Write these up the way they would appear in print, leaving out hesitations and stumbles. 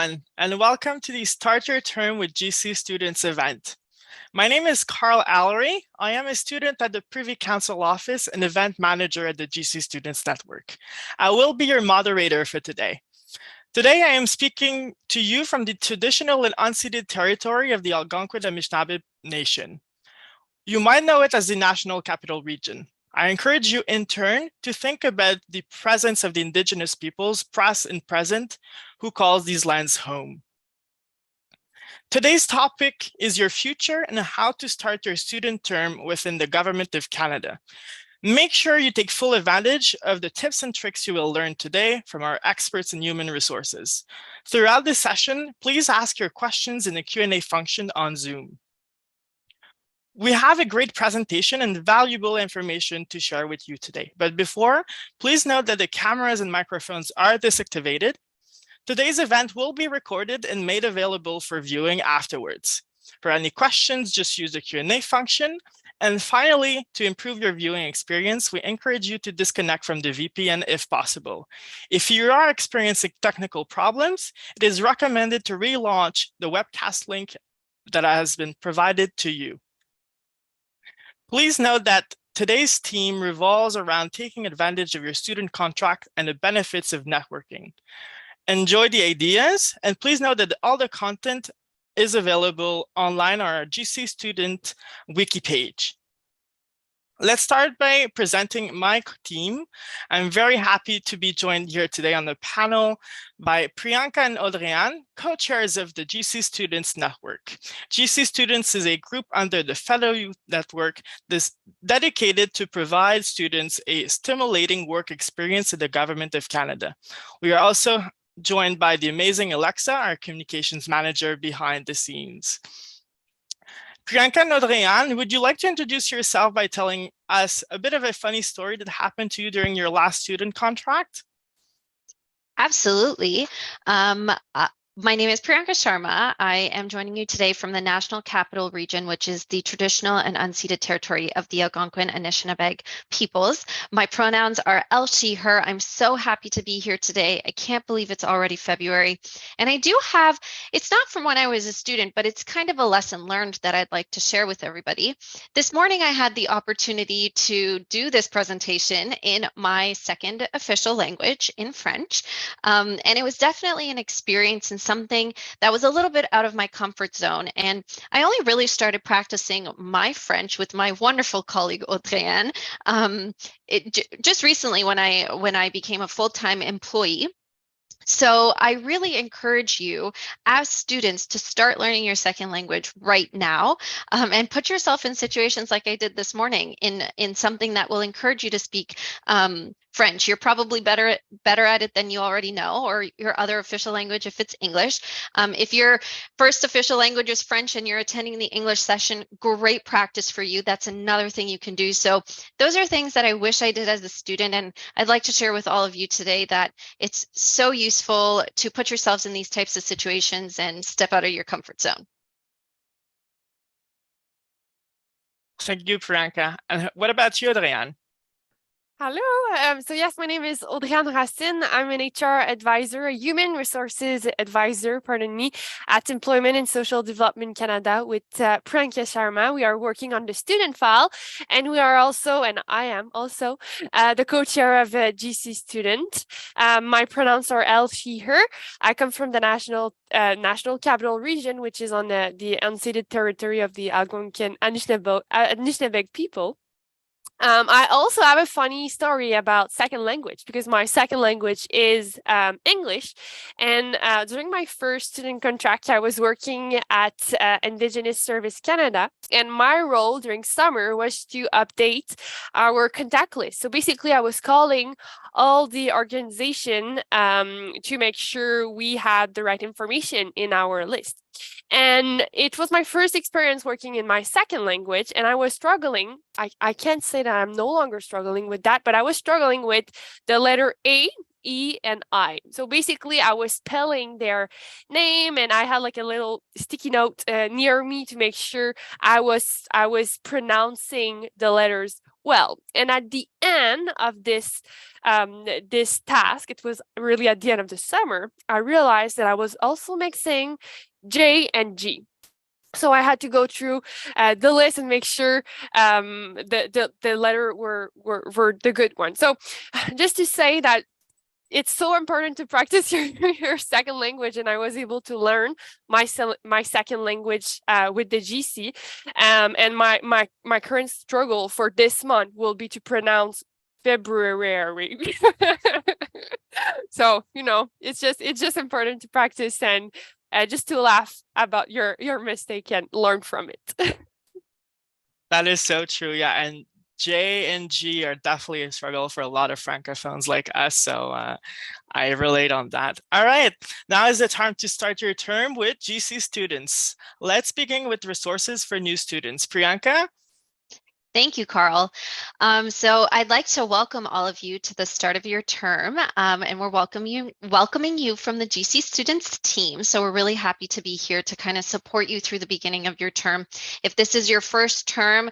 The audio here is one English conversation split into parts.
everyone, and welcome to the Start Your Term with GC Students event. My name is Carl Allery. I am a student at the Privy Council Office and event manager at the GC Students Network. I will be your moderator for today. Today, I am speaking to you from the traditional and unceded territory of the Algonquin and Anishinaabe Nation. You might know it as the National Capital Region. I encourage you in turn to think about the presence of the Indigenous peoples, past and present, who calls these lands home. Today's topic is your future and how to start your student term within the Government of Canada. Make sure you take full advantage of the tips and tricks you will learn today from our experts in human resources. Throughout this session, please ask your questions in the Q&A function on Zoom. We have a great presentation and valuable information to share with you today. But before, please note that the cameras and microphones are disactivated. Today's event will be recorded and made available for viewing afterwards. For any questions, just use the Q&A function. And finally, to improve your viewing experience, we encourage you to disconnect from the VPN if possible. If you are experiencing technical problems, it is recommended to relaunch the webcast link that has been provided to you. Please note that today's theme revolves around taking advantage of your student contract and the benefits of networking. Enjoy the ideas, and please note that all the content is available online on our GC Student wiki page. Let's start by presenting my team. I'm very happy to be joined here today on the panel by Priyanka and Audrey-Anne, co-chairs of the GC Students Network. GC Students is a group under the Fellow Youth Network that's dedicated to provide students a stimulating work experience in the Government of Canada. We are also joined by the amazing Alexa, our communications manager behind the scenes. Priyanka and Audrey-Anne, would you like to introduce yourself by telling us a bit of a funny story that happened to you during your last student contract? Absolutely. My name is Priyanka Sharma. I am joining you today from the National Capital Region, which is the traditional and unceded territory of the Algonquin and Anishinaabe peoples. My pronouns are elle, she, her. I'm so happy to be here today. I can't believe it's already February. And I do have, it's not from when I was a student, but it's kind of a lesson learned that I'd like to share with everybody. This morning, I had the opportunity to do this presentation in my second official language, in French. And it was definitely an experience and something that was a little bit out of my comfort zone. And I only really started practicing my French with my wonderful colleague Audrey-Anne just recently when I became a full-time employee. So I really encourage you as students to start learning your second language right now, and put yourself in situations like I did this morning in something that will encourage you to speak French. You're probably better at it than you already know, or your other official language if it's English. If your first official language is French and you're attending the English session, great practice for you. That's another thing you can do. So those are things that I wish I did as a student, and I'd like to share with all of you today that it's so useful to put yourselves in these types of situations and step out of your comfort zone. Thank you, Priyanka. And what about you, Audrey-Anne? Hello. So yes, my name is Audrey-Anne Racine. I'm an HR advisor, a human resources advisor, at Employment and Social Development Canada with Priyanka Sharma. We are working on the student file, and we are also, and I am also, the co-chair of GC Student. My pronouns are elle, she, her. I come from the National Capital Region, which is on the unceded territory of the Algonquin Anishinaabe people. I also have a funny story about second language, because my second language is English. And during my first student contract, I was working at Indigenous Service Canada. And my role during summer was to update our contact list. So basically, I was calling all the organization to make sure we had the right information in our list. And it was my first experience working in my second language, and I was struggling. I can't say that I'm no longer struggling with that, but I was struggling with the letter A, E, and I. So basically, I was spelling their name, and I had like a little sticky note near me to make sure I was pronouncing the letters well. And at the end of this task, it was really at the end of the summer, I realized that I was also mixing J and G. So I had to go through the list and make sure the letter were the good one. So just to say that it's so important to practice your second language, and I was able to learn my second language with the GC. And my current struggle for this month will be to pronounce February. So it's just important to practice and just to laugh about your mistake and learn from it. That is so true. Yeah. And J and G are definitely a struggle for a lot of francophones like us. So I relate on that. All right. Now is the time to start your term with GC students. Let's begin with resources for new students. Priyanka? Thank you, Carl. So I'd like to welcome all of you to the start of your term, and we're welcoming you from the GC Students team. So we're really happy to be here to kind of support you through the beginning of your term. If this is your first term,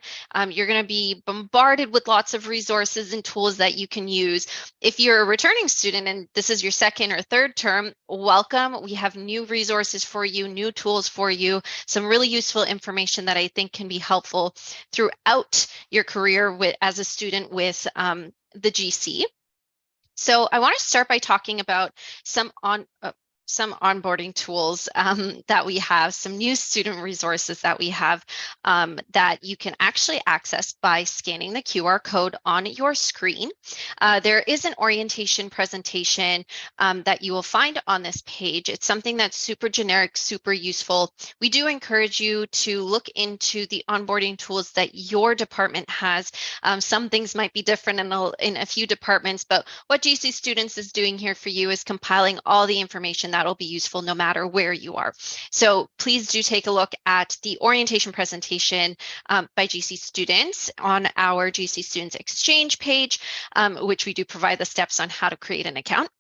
you're going to be bombarded with lots of resources and tools that you can use. If you're a returning student and this is your second or third term, welcome. We have new resources for you, new tools for you, some really useful information that I think can be helpful throughout your career as a student with the GC. So I want to start by talking about some onboarding tools that we have, some new student resources that we have that you can actually access by scanning the QR code on your screen. There is an orientation presentation that you will find on this page. It's something that's super generic, super useful. We do encourage you to look into the onboarding tools that your department has. Some things might be different in a few departments, but what GC Students is doing here for you is compiling all the information that'll be useful no matter where you are. So please do take a look at the orientation presentation by GC Students on our GC Students Exchange page, which we do provide the steps on how to create an account.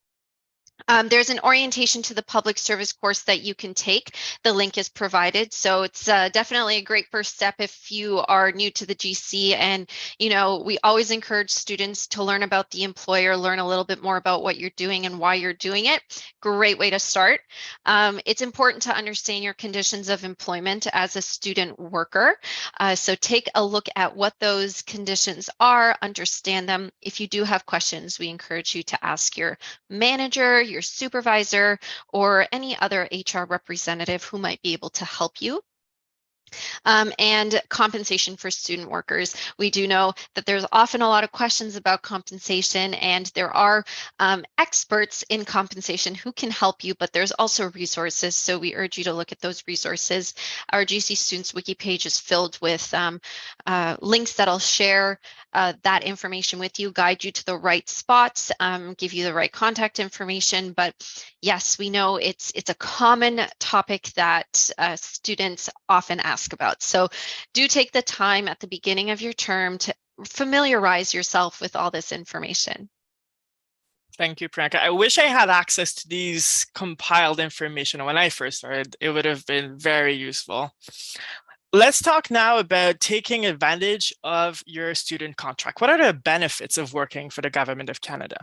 There's an orientation to the public service course that you can take. The link is provided. So it's definitely a great first step if you are new to the GC. And, we always encourage students to learn about the employer, learn a little bit more about what you're doing and why you're doing it. Great way to start. It's important to understand your conditions of employment as a student worker. So take a look at what those conditions are, understand them. If you do have questions, we encourage you to ask your manager, your supervisor, or any other HR representative who might be able to help you. And compensation for student workers. We do know that there's often a lot of questions about compensation, and there are experts in compensation who can help you, but there's also resources. So we urge you to look at those resources. Our GC Students Wiki page is filled with links that'll share that information with you, guide you to the right spots, give you the right contact information. But yes, we know it's a common topic that students often ask about. So do take the time at the beginning of your term to familiarize yourself with all this information. Thank you, Priyanka. I wish I had access to these compiled information when I first started. It would have been very useful. Let's talk now about taking advantage of your student contract. What are the benefits of working for the Government of Canada?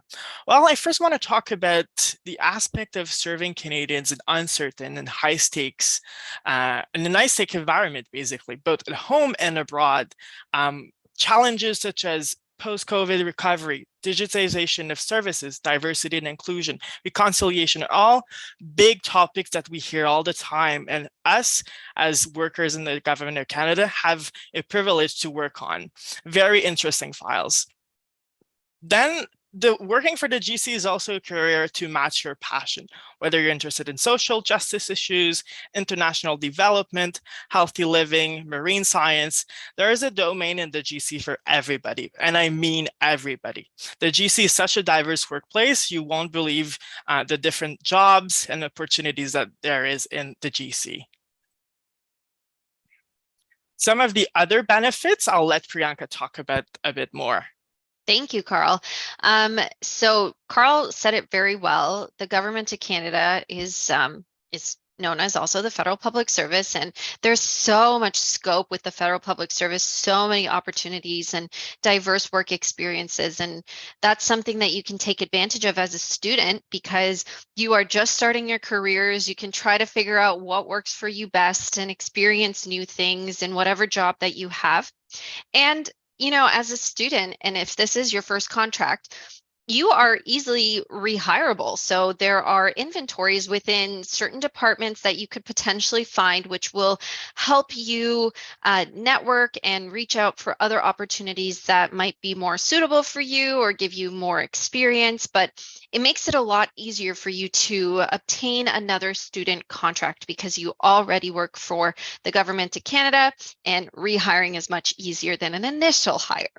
Well, I first want to talk about the aspect of serving Canadians in uncertain and high stakes, in a high stake environment, basically, both at home and abroad. Challenges such as post-COVID recovery, digitization of services, diversity and inclusion, reconciliation, are all big topics that we hear all the time. And us as workers in the Government of Canada have a privilege to work on. Very interesting files. Then working for the GC is also a career to match your passion, whether you're interested in social justice issues, international development, healthy living, marine science. There is a domain in the GC for everybody, and I mean everybody. The GC is such a diverse workplace, you won't believe the different jobs and opportunities that there is in the GC. Some of the other benefits, I'll let Priyanka talk about a bit more. Thank you, Carl. So Carl said it very well. The Government of Canada is known as also the Federal Public Service. And there's so much scope with the Federal Public Service, so many opportunities and diverse work experiences. And that's something that you can take advantage of as a student because you are just starting your careers. You can try to figure out what works for you best and experience new things in whatever job that you have. And, as a student, and if this is your first contract, you are easily rehireable. So there are inventories within certain departments that you could potentially find, which will help you network and reach out for other opportunities that might be more suitable for you or give you more experience. But it makes it a lot easier for you to obtain another student contract because you already work for the Government of Canada, and rehiring is much easier than an initial hire.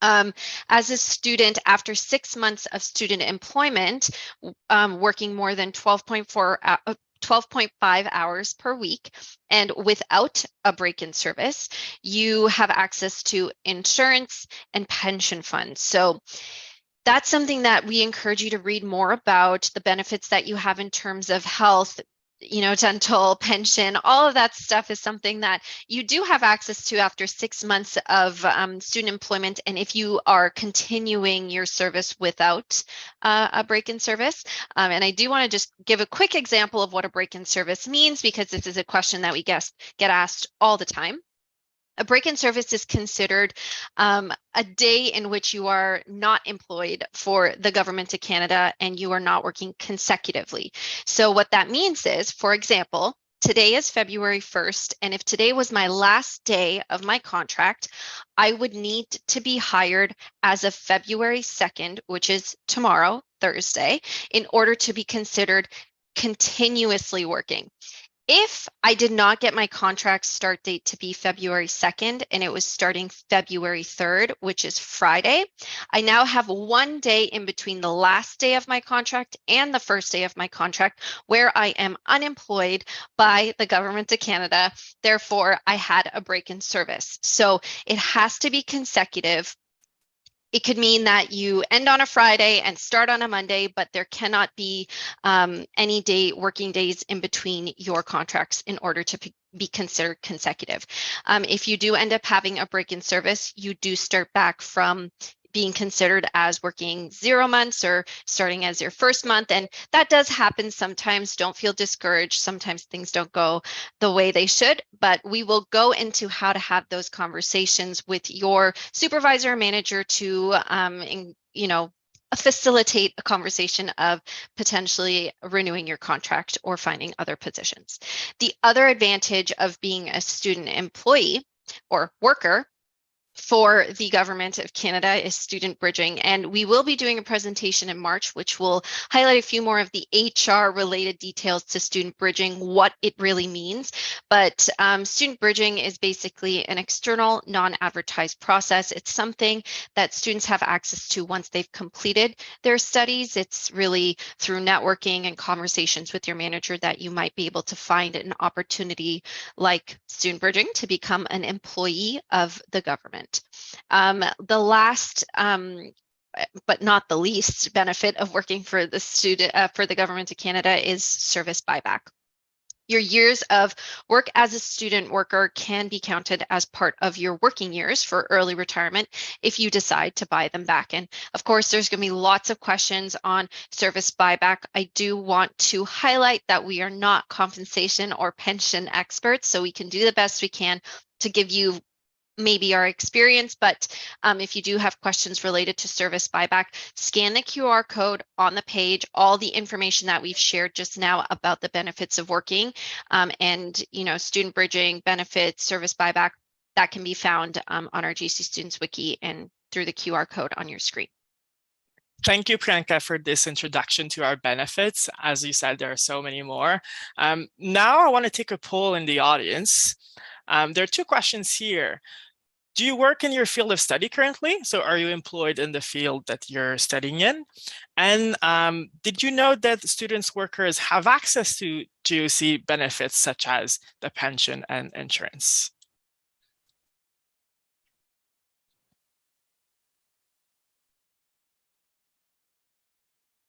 As a student, after 6 months of student employment, working more than 12.5 hours per week, and without a break-in service, you have access to insurance and pension funds. So that's something that we encourage you to read more about, the benefits that you have in terms of health, dental, pension, all of that stuff is something that you do have access to after 6 months of student employment. And if you are continuing your service without a break-in service, and I do want to just give a quick example of what a break-in service means, because this is a question that we get asked all the time. A break-in service is considered a day in which you are not employed for the Government of Canada and you are not working consecutively. So what that means is, for example, today is February 1st, and if today was my last day of my contract, I would need to be hired as of February 2nd, which is tomorrow, Thursday, in order to be considered continuously working. If I did not get my contract start date to be February 2nd and it was starting February 3rd, which is Friday, I now have 1 day in between the last day of my contract and the first day of my contract where I am unemployed by the Government of Canada. Therefore, I had a break-in service. So it has to be consecutive. It could mean that you end on a Friday and start on a Monday, but there cannot be any working days in between your contracts in order to be considered consecutive. If you do end up having a break in service, you do start back from being considered as working 0 months or starting as your first month. And that does happen sometimes. Don't feel discouraged. Sometimes things don't go the way they should, but we will go into how to have those conversations with your supervisor or manager to, facilitate a conversation of potentially renewing your contract or finding other positions. The other advantage of being a student employee or worker for the Government of Canada is student bridging. And we will be doing a presentation in March, which will highlight a few more of the HR related details to student bridging, what it really means. But student bridging is basically an external non-advertised process. It's something that students have access to once they've completed their studies. It's really through networking and conversations with your manager that you might be able to find an opportunity like student bridging to become an employee of the government. The last, but not the least, benefit of working for the Government of Canada is service buyback. Your years of work as a student worker can be counted as part of your working years for early retirement if you decide to buy them back. And of course, there's going to be lots of questions on service buyback. I do want to highlight that we are not compensation or pension experts, so we can do the best we can to give you maybe our experience, but if you do have questions related to service buyback, scan the QR code on the page, all the information that we've shared just now about the benefits of working and, student bridging benefits, service buyback, that can be found on our GC Students Wiki and through the QR code on your screen. Thank you, Priyanka, for this introduction to our benefits. As you said, there are so many more. Now I want to take a poll in the audience. There are 2 questions here. Do you work in your field of study currently? So are you employed in the field that you're studying in? And did you know that students workers have access to GOC benefits such as the pension and insurance?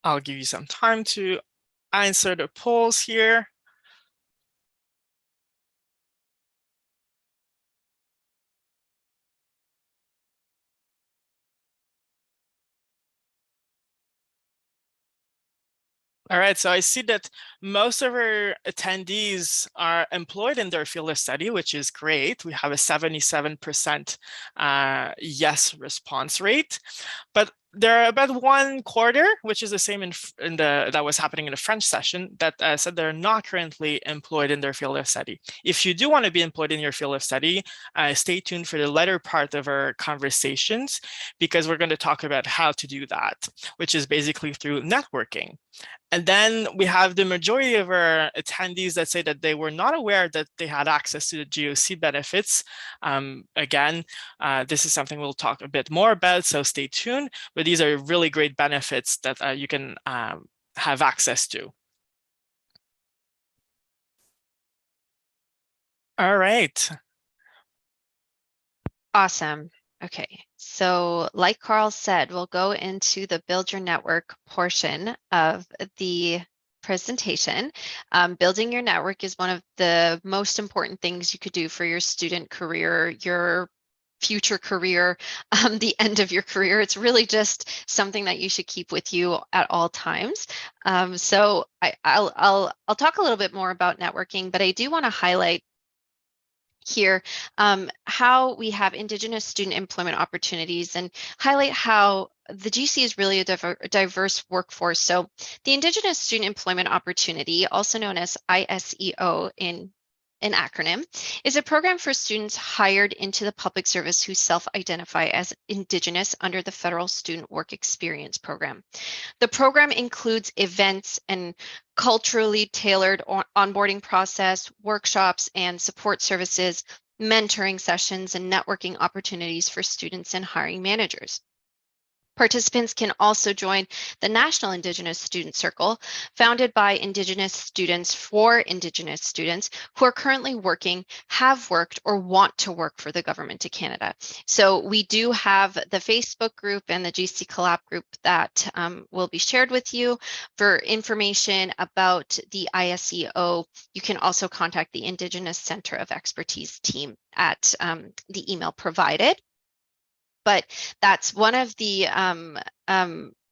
I'll give you some time to answer the polls here. All right, so I see that most of our attendees are employed in their field of study, which is great. We have a 77% yes response rate, but there are about 1/4, which is the same in the that was happening in the French session, that said they're not currently employed in their field of study. If you do want to be employed in your field of study, stay tuned for the latter part of our conversations, because we're going to talk about how to do that, which is basically through networking. And then we have the majority of our attendees that say that they were not aware that they had access to the GOC benefits. Again, this is something we'll talk a bit more about, so stay tuned. But these are really great benefits that you can have access to. All right. Awesome. Okay, so like Carl said, we'll go into the Build Your Network portion of the presentation. Building your network is one of the most important things you could do for your student career, your future career, the end of your career. It's really just something that you should keep with you at all times. So I'll talk a little bit more about networking, but I do want to highlight here how we have Indigenous student employment opportunities and highlight how the GC is really a diverse workforce. So the Indigenous Student Employment Opportunity, also known as ISEO in an acronym, is a program for students hired into the public service who self-identify as Indigenous under the Federal Student Work Experience Program. The program includes events and culturally tailored onboarding process, workshops and support services, mentoring sessions, and networking opportunities for students and hiring managers. Participants can also join the National Indigenous Student Circle, founded by Indigenous students for Indigenous students who are currently working, have worked, or want to work for the Government of Canada. So we do have the Facebook group and the GC Collab group that will be shared with you. For information about the ISEO, you can also contact the Indigenous Center of Expertise team at the email provided. But that's one of the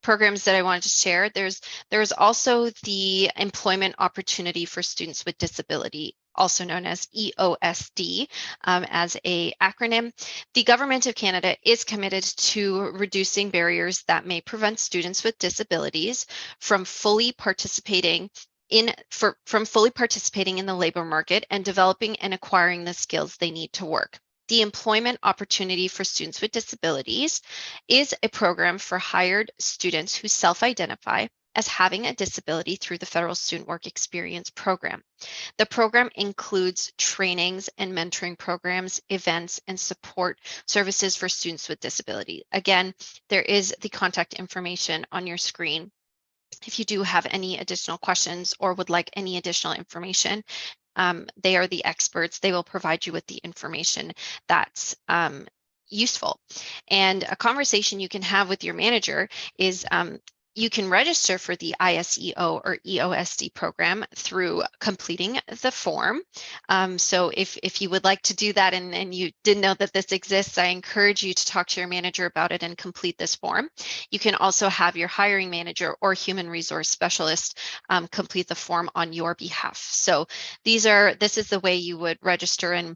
programs that I wanted to share. There's also the Employment Opportunity for Students with Disability, also known as EOSD as an acronym. The Government of Canada is committed to reducing barriers that may prevent students with disabilities from fully participating in the labor market and developing and acquiring the skills they need to work. The Employment Opportunity for Students with Disabilities is a program for hired students who self-identify as having a disability through the Federal Student Work Experience Program. The program includes trainings and mentoring programs, events, and support services for students with disability. Again, there is the contact information on your screen. If you do have any additional questions or would like any additional information, they are the experts. They will provide you with the information that's useful. And a conversation you can have with your manager is you can register for the ISEO or EOSD program through completing the form. So if you would like to do that and you didn't know that this exists, I encourage you to talk to your manager about it and complete this form. You can also have your hiring manager or human resource specialist complete the form on your behalf. So this is the way you would register and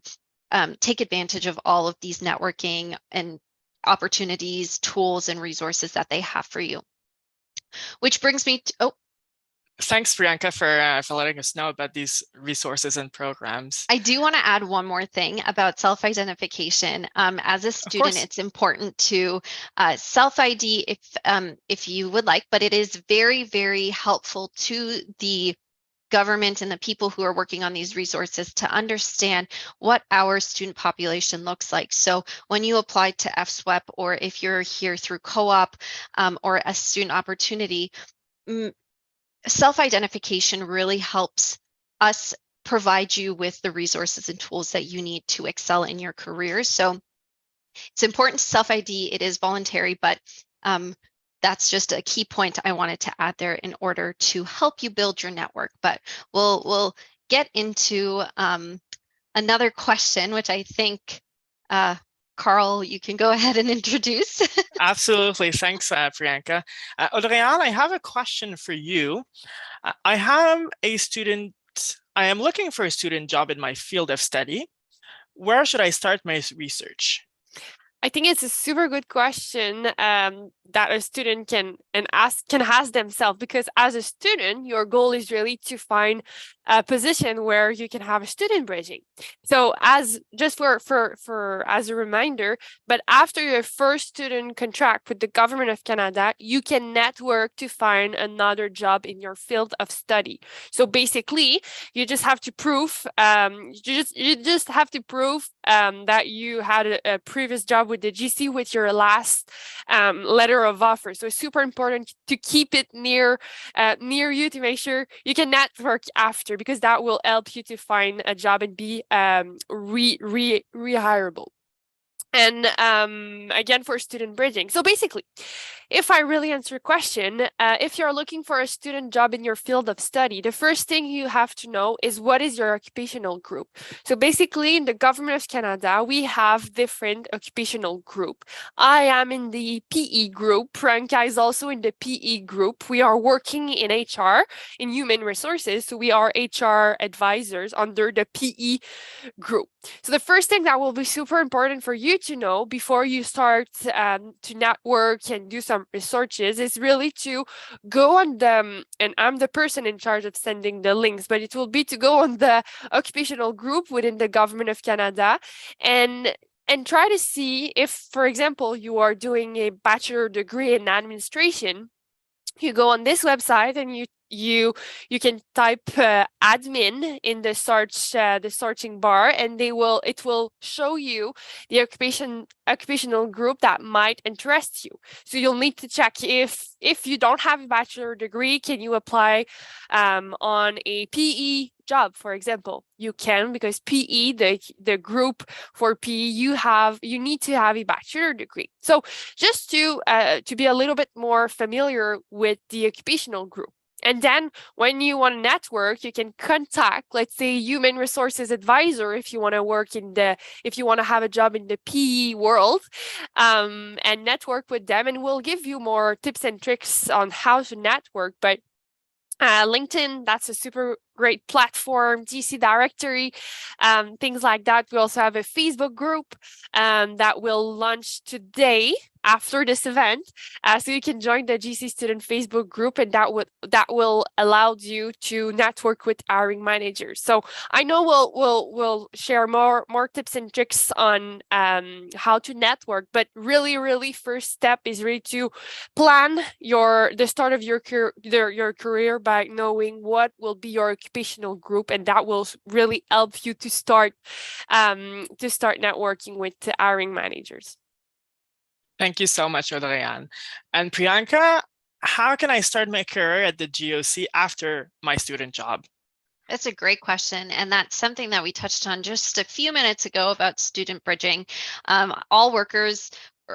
take advantage of all of these networking and opportunities, tools, and resources that they have for you. Which brings me to, Thanks, Priyanka, for letting us know about these resources and programs. I do want to add one more thing about self-identification. As a student, it's important to self-ID if you would like, but it is very, very helpful to the government and the people who are working on these resources to understand what our student population looks like. So when you apply to FSWEP, or if you're here through co-op or a student opportunity, self-identification really helps us provide you with the resources and tools that you need to excel in your career. So it's important to self-ID. It is voluntary, but that's just a key point I wanted to add there in order to help you build your network. But we'll get into another question, which I think Carl, you can go ahead and introduce. Absolutely. Thanks, Priyanka. Audrey-Anne, I have a question for you. I am looking for a student job in my field of study. Where should I start my research? I think it's a super good question that a student can ask themselves, because as a student, your goal is really to find a position where you can have a student bridging. So as just for as a reminder, but after your first student contract with the government of Canada, you can network to find another job in your field of study. So basically, you just have to prove you just have to prove that you had a previous job with the GC with your last letter of offer. So it's super important to keep it near you to make sure you can network after, because that will help you to find a job and be rehirable. And again, for student bridging. So basically, if I really answer your question, if you're looking for a student job in your field of study, the first thing you have to know is what is your occupational group. So basically, in the Government of Canada, we have different occupational group. I am in the PE group. Priyanka is also in the PE group. We are working in HR, in human resources. So we are HR advisors under the PE group. So the first thing that will be super important for you to know before you start to network and do some researches is really to go on the, and I'm the person in charge of sending the links, but it will be to go on the occupational group within the Government of Canada and try to see if, for example, you are doing a bachelor degree in administration. You go on this website and you can type admin in the searching bar, and it will show you the occupational group that might interest you. So you'll need to check if you don't have a bachelor degree, can you apply on a PE job, for example? You can, because PE, the group for PE, you need to have a bachelor degree. So just to be a little bit more familiar with the occupational group. And then when you want to network, you can contact, let's say, human resources advisor if you want to have a job in the PE world, and network with them, and we'll give you more tips and tricks on how to network. But LinkedIn, that's a super great platform, GC directory, things like that. We also have a Facebook group that will launch today after this event, so you can join the GC student Facebook group, and that will allow you to network with hiring managers. So I know we'll share more tips and tricks on how to network, but really first step is really to plan the start of your career by knowing what will be your occupational group, and that will really help you to start networking with the hiring managers. Thank you so much, Audrey-Anne. And Priyanka, how can I start my career at the GOC after my student job? That's a great question. And that's something that we touched on just a few minutes ago about student bridging.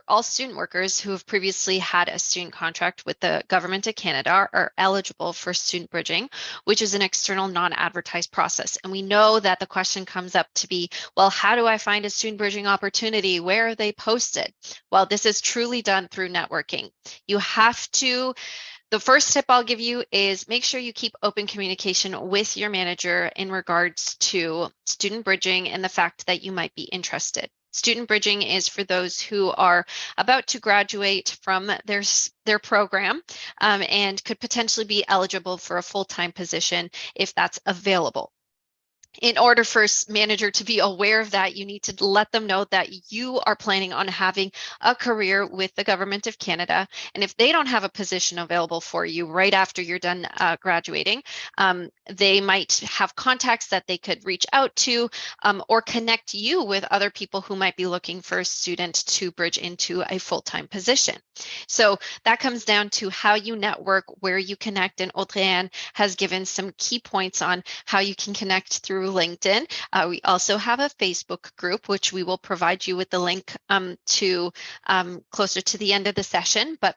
All student workers who have previously had a student contract with the Government of Canada are eligible for student bridging, which is an external non-advertised process. And we know that the question comes up to be, well, how do I find a student bridging opportunity? Where are they posted? Well, this is truly done through networking. The first tip I'll give you is make sure you keep open communication with your manager in regards to student bridging and the fact that you might be interested. Student bridging is for those who are about to graduate from their program and could potentially be eligible for a full-time position if that's available. In order for a manager to be aware of that, you need to let them know that you are planning on having a career with the Government of Canada. And if they don't have a position available for you right after you're done graduating, they might have contacts that they could reach out to or connect you with other people who might be looking for a student to bridge into a full-time position. So that comes down to how you network, where you connect, and Audrey-Anne has given some key points on how you can connect through LinkedIn. We also have a Facebook group, which we will provide you with the link to closer to the end of the session. But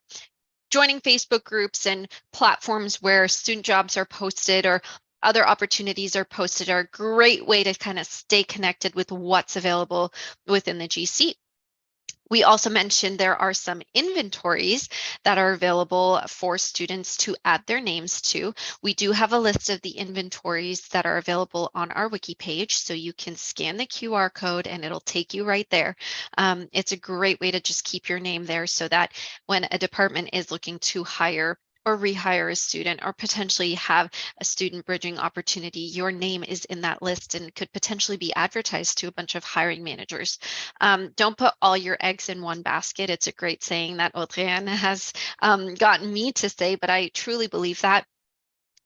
joining Facebook groups and platforms where student jobs are posted or other opportunities are posted are a great way to kind of stay connected with what's available within the GC. We also mentioned there are some inventories that are available for students to add their names to. We do have a list of the inventories that are available on our wiki page, so you can scan the QR code and it'll take you right there. It's a great way to just keep your name there so that when a department is looking to hire or rehire a student or potentially have a student bridging opportunity, your name is in that list and could potentially be advertised to a bunch of hiring managers. Don't put all your eggs in one basket. It's a great saying that Audrey-Anne has gotten me to say, but I truly believe that.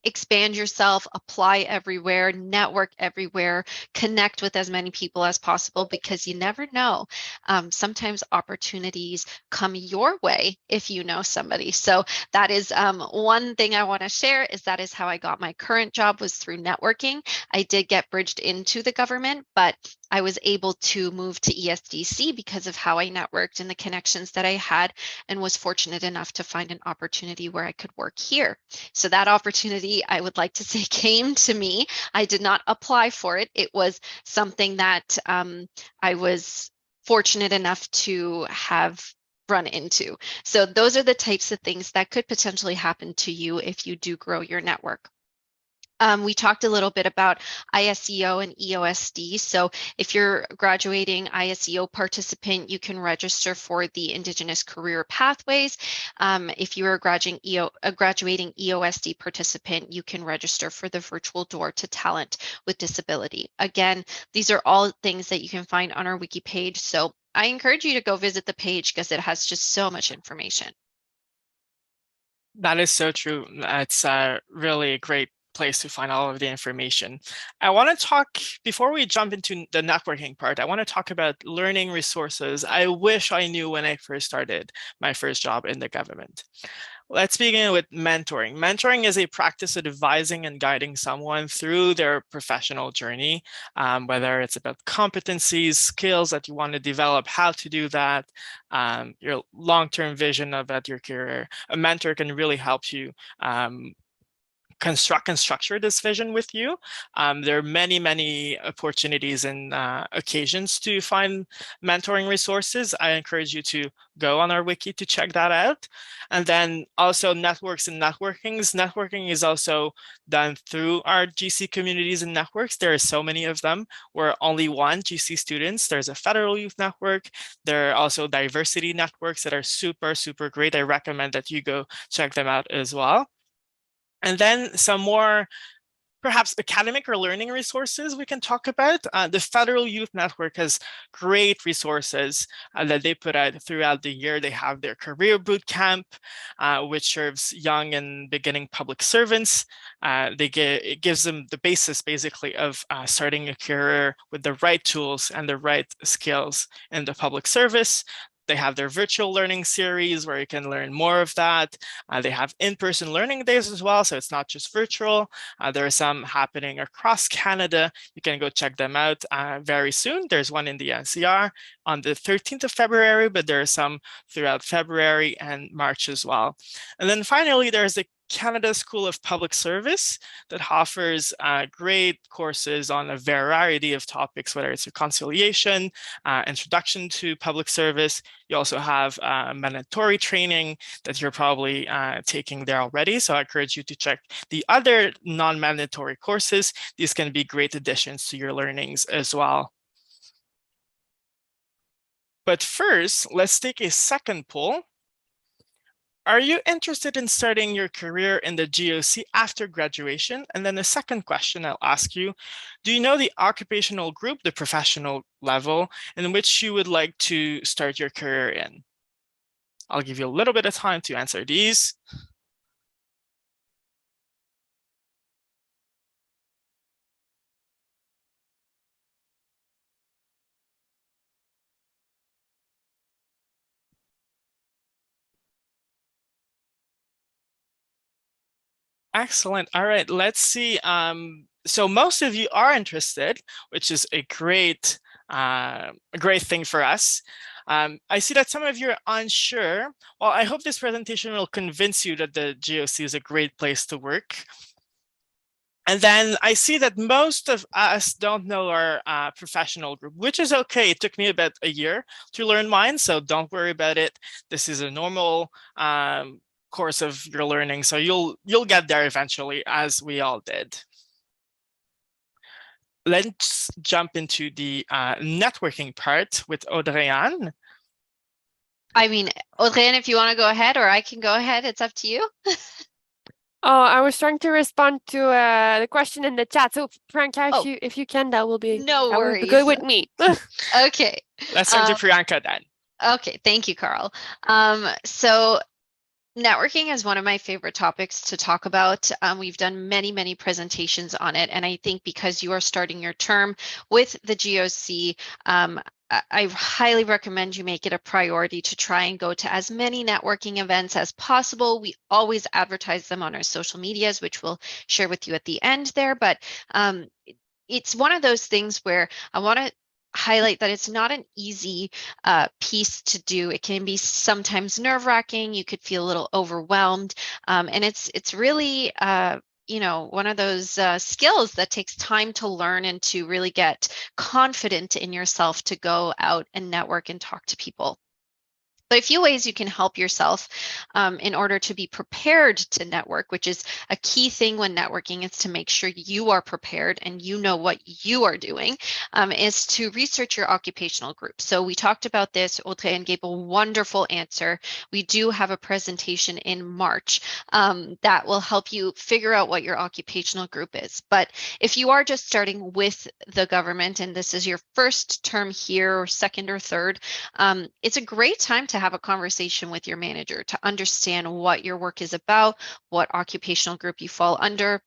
Expand yourself, apply everywhere, network everywhere, connect with as many people as possible because you never know. Sometimes opportunities come your way if you know somebody. So that is one thing I want to share is that is how I got my current job was through networking. I did get bridged into the government, but I was able to move to ESDC because of how I networked and the connections that I had and was fortunate enough to find an opportunity where I could work here. So that opportunity, I would like to say, came to me. I did not apply for it. It was something that I was fortunate enough to have run into. So those are the types of things that could potentially happen to you if you do grow your network. We talked a little bit about ISEO and EOSD. So if you're graduating ISEO participant, you can register for the Indigenous Career Pathways. If you are graduating EOSD participant, you can register for the Virtual Door to Talent with Disability. Again, these are all things that you can find on our wiki page. So I encourage you to go visit the page because it has just so much information. That is so true. It's really a great place to find all of the information. I want to talk, before we jump into the networking part, I want to talk about learning resources I wish I knew when I first started my first job in the government. Let's begin with mentoring. Mentoring is a practice of advising and guiding someone through their professional journey, whether it's about competencies, skills that you want to develop, how to do that, your long-term vision about your career. A mentor can really help you construct and structure this vision with you. There are many opportunities and occasions to find mentoring resources. I encourage you to go on our wiki to check that out. And then also networks and networkings. Networking is also done through our GC communities and networks. There are so many of them. We're only one GC students. There's a federal youth network. There are also diversity networks that are super great. I recommend that you go check them out as well. And then some more perhaps academic or learning resources we can talk about. The Federal Youth Network has great resources that they put out throughout the year. They have their career boot camp, which serves young and beginning public servants. It gives them the basis basically of starting a career with the right tools and the right skills in the public service. They have their virtual learning series where you can learn more of that. They have in-person learning days as well, so it's not just virtual. There are some happening across Canada. You can go check them out very soon. There's one in the NCR on the 13th of February, but there are some throughout February and March as well. And then finally, there's the Canada School of Public Service that offers great courses on a variety of topics, whether it's reconciliation, introduction to public service. You also have mandatory training that you're probably taking there already. So I encourage you to check the other non-mandatory courses. These can be great additions to your learnings as well. But first, let's take a second poll. Are you interested in starting your career in the GOC after graduation? And then the second question I'll ask you, do you know the occupational group, the professional level, in which you would like to start your career in? I'll give you a little bit of time to answer these. Excellent. All right, let's see. So most of you are interested, which is a great thing for us. I see that some of you are unsure. Well, I hope this presentation will convince you that the GOC is a great place to work. And then I see that most of us don't know our professional group, which is okay. It took me about a year to learn mine, so don't worry about it. This is a normal course of your learning, so you'll get there eventually, as we all did. Let's jump into the networking part with Audrey-Anne. I mean, Audrey-Anne, if you want to go ahead, or I can go ahead, it's up to you. Oh, I was trying to respond to the question in the chat. So Priyanka, Oh, if you can, that will be no that would be worries. good with me. Okay. Let's turn to Priyanka then. Okay, thank you, Carl. So networking is one of my favorite topics to talk about. We've done many presentations on it, and I think because you are starting your term with the GOC, I highly recommend you make it a priority to try and go to as many networking events as possible. We always advertise them on our social medias, which we'll share with you at the end there, but it's one of those things where I want to highlight that it's not an easy piece to do. It can be sometimes nerve-wracking. You could feel a little overwhelmed, and it's really one of those skills that takes time to learn and to really get confident in yourself to go out and network and talk to people. But a few ways you can help yourself in order to be prepared to network, which is a key thing when networking, is to make sure you are prepared and you know what you are doing, is to research your occupational group. So we talked about this. Audrey-Anne gave a wonderful answer. We do have a presentation in March that will help you figure out what your occupational group is. But if you are just starting with the government and this is your first term here or second or third, it's a great time to have a conversation with your manager to understand what your work is about, what occupational group you fall under.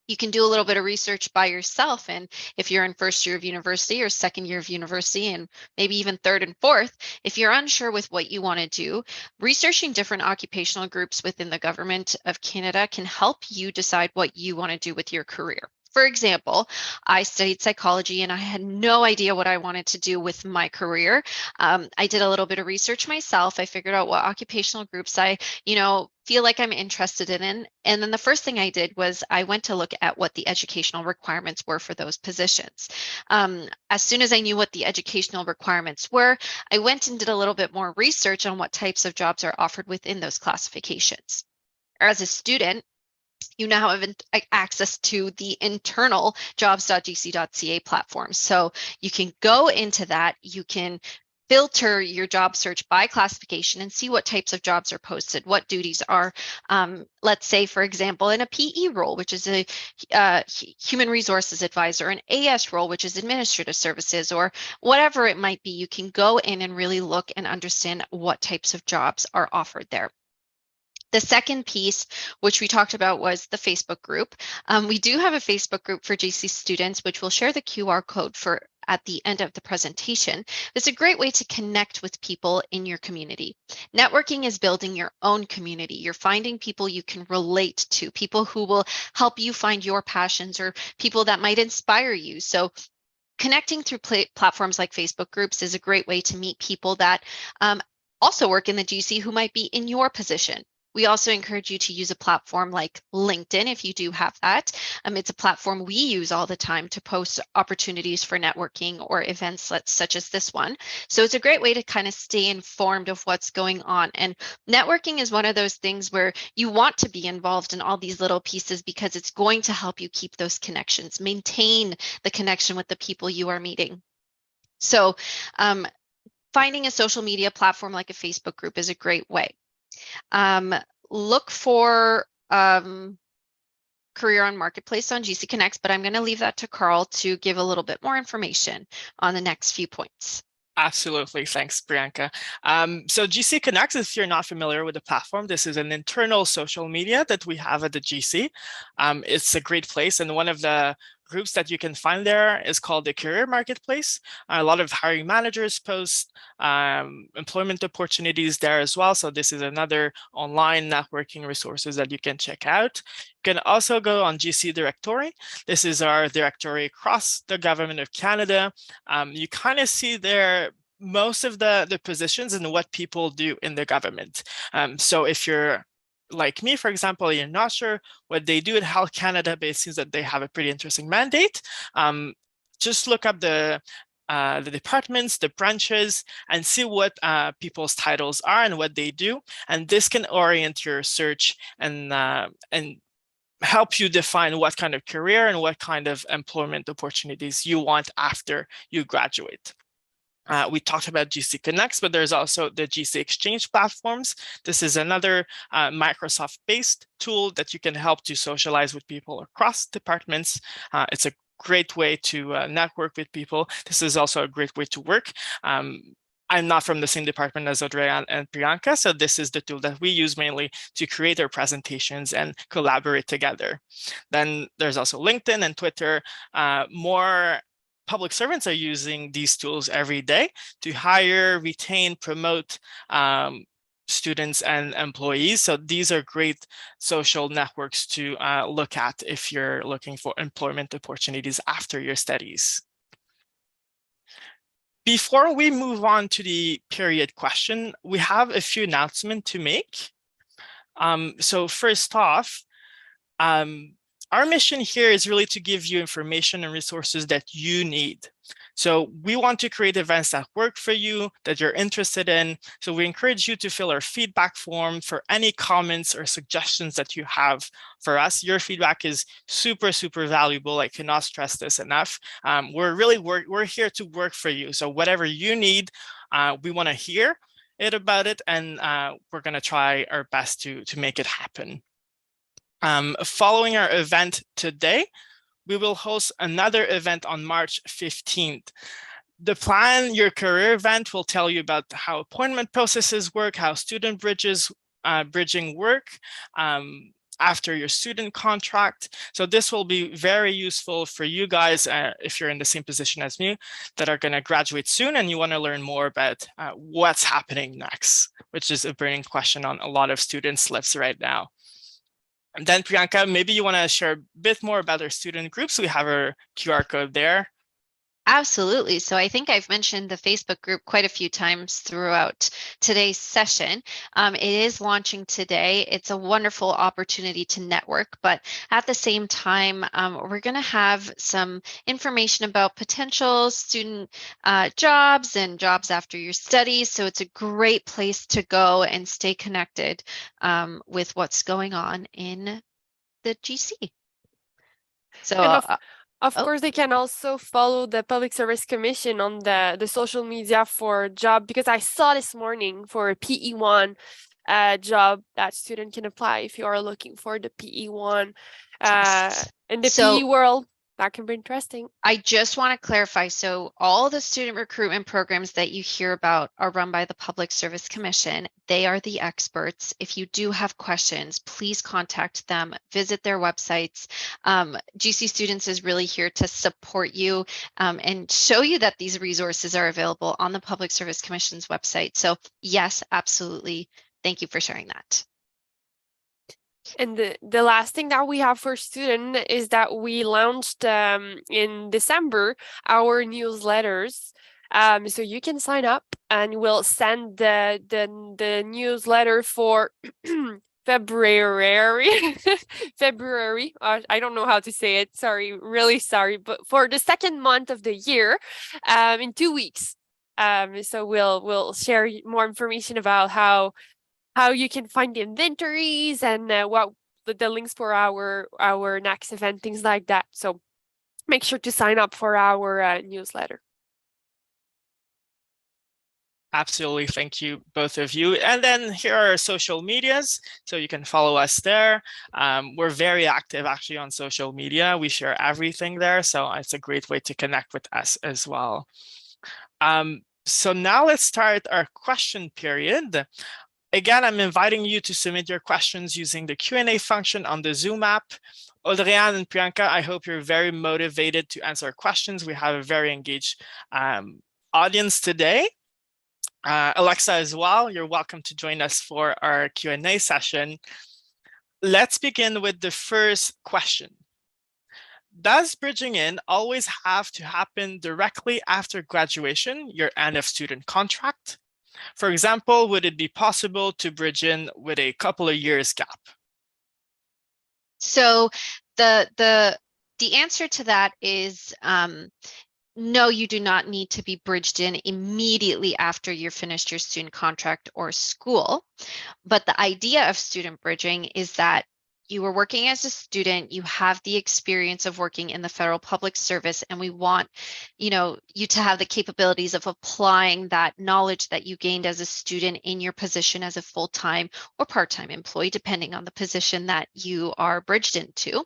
You can do a little bit of research by yourself. And if you're in first year of university or second year of university, and maybe even third and fourth, if you're unsure with what you want to do, researching different occupational groups within the government of Canada can help you decide what you want to do with your career. For example, I studied psychology and I had no idea what I wanted to do with my career. I did a little bit of research myself. I figured out what occupational groups I, feel like I'm interested in. And then the first thing I did was I went to look at what the educational requirements were for those positions. As soon as I knew what the educational requirements were, I went and did a little bit more research on what types of jobs are offered within those classifications. As a student, you now have access to the internal jobs.gc.ca platform. So you can go into that, you can filter your job search by classification and see what types of jobs are posted, what duties are, let's say, for example, in a PE role, which is a human resources advisor, an AS role, which is administrative services, or whatever it might be. You can go in and really look and understand what types of jobs are offered there. The second piece, which we talked about, was the Facebook group. We do have a Facebook group for GC students, which we'll share the QR code for at the end of the presentation. It's a great way to connect with people in your community. Networking is building your own community. You're finding people you can relate to, people who will help you find your passions, or people that might inspire you. So connecting through platforms like Facebook groups is a great way to meet people that also work in the GC who might be in your position. We also encourage you to use a platform like LinkedIn if you do have that. It's a platform we use all the time to post opportunities for networking or events such as this one. So it's a great way to kind of stay informed of what's going on. And networking is one of those things where you want to be involved in all these little pieces because it's going to help you keep those connections, maintain the connection with the people you are meeting. So finding a social media platform like a Facebook group is a great way. Look for Career on Marketplace on GC Connects, but I'm going to leave that to Carl to give a little bit more information on the next few points. Absolutely. Thanks, Priyanka. So GC Connects, if you're not familiar with the platform, this is an internal social media that we have at the GC. It's a great place, and one of the groups that you can find there is called the Career Marketplace. A lot of hiring managers post employment opportunities there as well. So this is another online networking resources that you can check out. You can also go on GC Directory. This is our directory across the government of Canada. You kind of see there most of the positions and what people do in the government. So if you're like me, for example, you're not sure what they do at Health Canada, but it seems that they have a pretty interesting mandate. Just look up the departments, the branches, and see what people's titles are and what they do. And this can orient your search and help you define what kind of career and what kind of employment opportunities you want after you graduate. We talked about GC Connects, but there's also the GC Exchange platforms. This is another Microsoft-based tool that you can help to socialize with people across departments. It's a great way to network with people. This is also a great way to work. I'm not from the same department as Audrey and Priyanka, so this is the tool that we use mainly to create our presentations and collaborate together. Then there's also LinkedIn and Twitter. More public servants are using these tools every day to hire, retain, promote students and employees. So these are great social networks to look at if you're looking for employment opportunities after your studies. Before we move on to the period question, we have a few announcements to make. So first off, our mission here is really to give you information and resources that you need. So we want to create events that work for you, that you're interested in. So we encourage you to fill our feedback form for any comments or suggestions that you have for us. Your feedback is super, super valuable. I cannot stress this enough. We're here to work for you. So whatever you need, we want to hear about it, and we're going to try our best to make it happen. Following our event today, we will host another event on March 15th. The Plan Your Career event will tell you about how appointment processes work, how student bridging work after your student contract. So this will be very useful for you guys if you're in the same position as me that are going to graduate soon and you want to learn more about what's happening next, which is a burning question on a lot of students' lips right now. And then Priyanka, maybe you want to share a bit more about our student groups. We have our QR code there. Absolutely. So I think I've mentioned the Facebook group quite a few times throughout today's session. It is launching today. It's a wonderful opportunity to network, but at the same time, we're going to have some information about potential student jobs and jobs after your studies. So it's a great place to go and stay connected with what's going on in the GC. So Of course, they can also follow the Public Service Commission on the social media for job, because I saw this morning for a PE1 job that student can apply if you are looking for the PE1 in the PE world. That can be interesting. I just want to clarify. So all the student recruitment programs that you hear about are run by the Public Service Commission. They are the experts. If you do have questions, please contact them, visit their websites. GC Students is really here to support you and show you that these resources are available on the Public Service Commission's website. So yes, absolutely. Thank you for sharing that. And the last thing that we have for student is that we launched in December our newsletters. So you can sign up and we'll send the newsletter for February. February. I don't know how to say it. Sorry, really sorry. But for the second month of the year, in 2 weeks. So we'll share more information about how you can find the inventories and what the links for our next event, things like that. So make sure to sign up for our newsletter. Absolutely. Thank you, both of you. And then here are our social medias. So you can follow us there. We're very active actually on social media. We share everything there. So it's a great way to connect with us as well. So now let's start our question period. Again, I'm inviting you to submit your questions using the Q&A function on the Zoom app. Audrey-Anne and Priyanka, I hope you're very motivated to answer questions. We have a very engaged audience today. Alexa as well, you're welcome to join us for our Q&A session. Let's begin with the first question. Does bridging in always have to happen directly after graduation, your end of student contract? For example, would it be possible to bridge in with a couple of years gap? So the answer to that is no, you do not need to be bridged in immediately after you're finished your student contract or school. But the idea of student bridging is that you are working as a student, you have the experience of working in the federal public service, and we want, you to have the capabilities of applying that knowledge that you gained as a student in your position as a full-time or part-time employee, depending on the position that you are bridged into.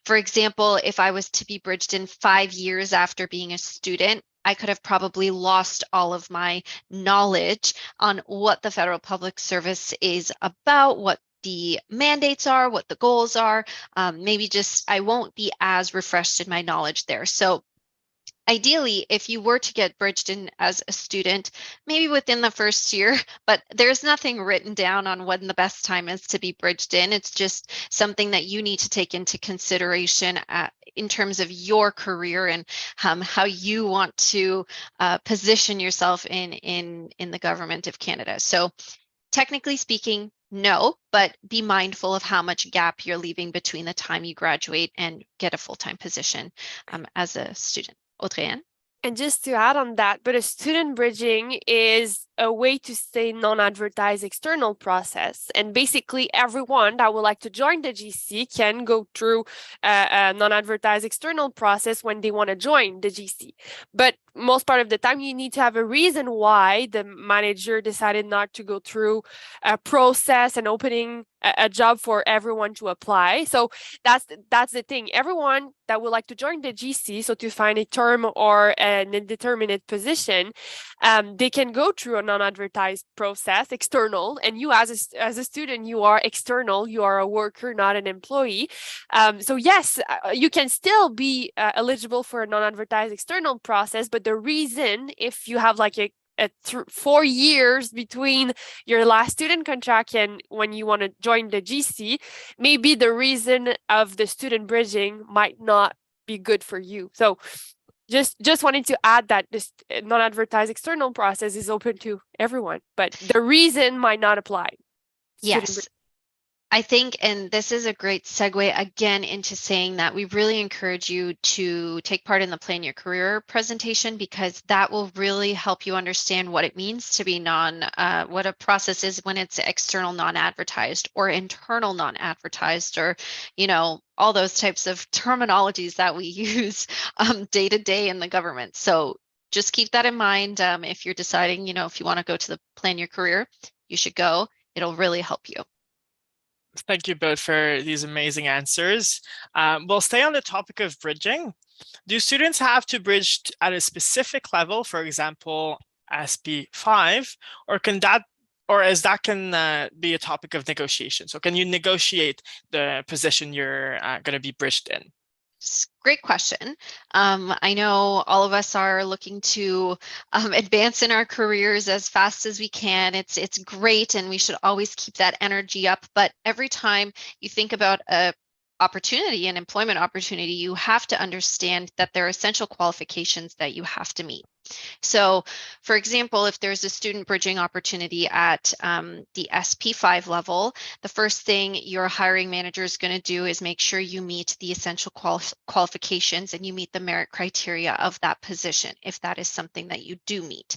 For example, if I was to be bridged in 5 years after being a student, I could have probably lost all of my knowledge on what the federal public service is about, what the mandates are, what the goals are. Maybe just I won't be as refreshed in my knowledge there. So ideally, if you were to get bridged in as a student, maybe within the first year, but there's nothing written down on when the best time is to be bridged in. It's just something that you need to take into consideration in terms of your career and how you want to position yourself in the government of Canada. So technically speaking, no, but be mindful of how much gap you're leaving between the time you graduate and get a full-time position as a student. Audrey-Anne? And just to add on that, but a student bridging is a way to say non-advertised external process. And basically everyone that would like to join the GC can go through a non-advertised external process when they want to join the GC. But most part of the time, you need to have a reason why the manager decided not to go through a process and opening a job for everyone to apply. So that's the thing. Everyone that would like to join the GC, so to find a term or an indeterminate position, they can go through a non-advertised process, external, and you as a student, you are external, you are a worker, not an employee. So yes, you can still be eligible for a non-advertised external process, but the reason, if you have like a 4 years between your last student contract and when you want to join the GC, maybe the reason of the student bridging might not be good for you. So just wanted to add that this non-advertised external process is open to everyone, but the reason might not apply. Yes. I think, and this is a great segue again into saying that we really encourage you to take part in the Plan Your Career presentation, because that will really help you understand what it means to be what a process is when it's external non-advertised or internal non-advertised, or, all those types of terminologies that we use day to day in the government. So just keep that in mind. If you're deciding, if you want to go to the Plan Your Career, you should go. It'll really help you. Thank you both for these amazing answers. We'll stay on the topic of bridging. Do students have to bridge at a specific level, for example, SP5, or can be a topic of negotiation? So can you negotiate the position you're going to be bridged in? Great question. I know all of us are looking to advance in our careers as fast as we can. It's great, and we should always keep that energy up. But every time you think about an employment opportunity, you have to understand that there are essential qualifications that you have to meet. So, for example, if there's a student bridging opportunity at the SP5 level, the first thing your hiring manager is going to do is make sure you meet the essential qualifications and you meet the merit criteria of that position, if that is something that you do meet.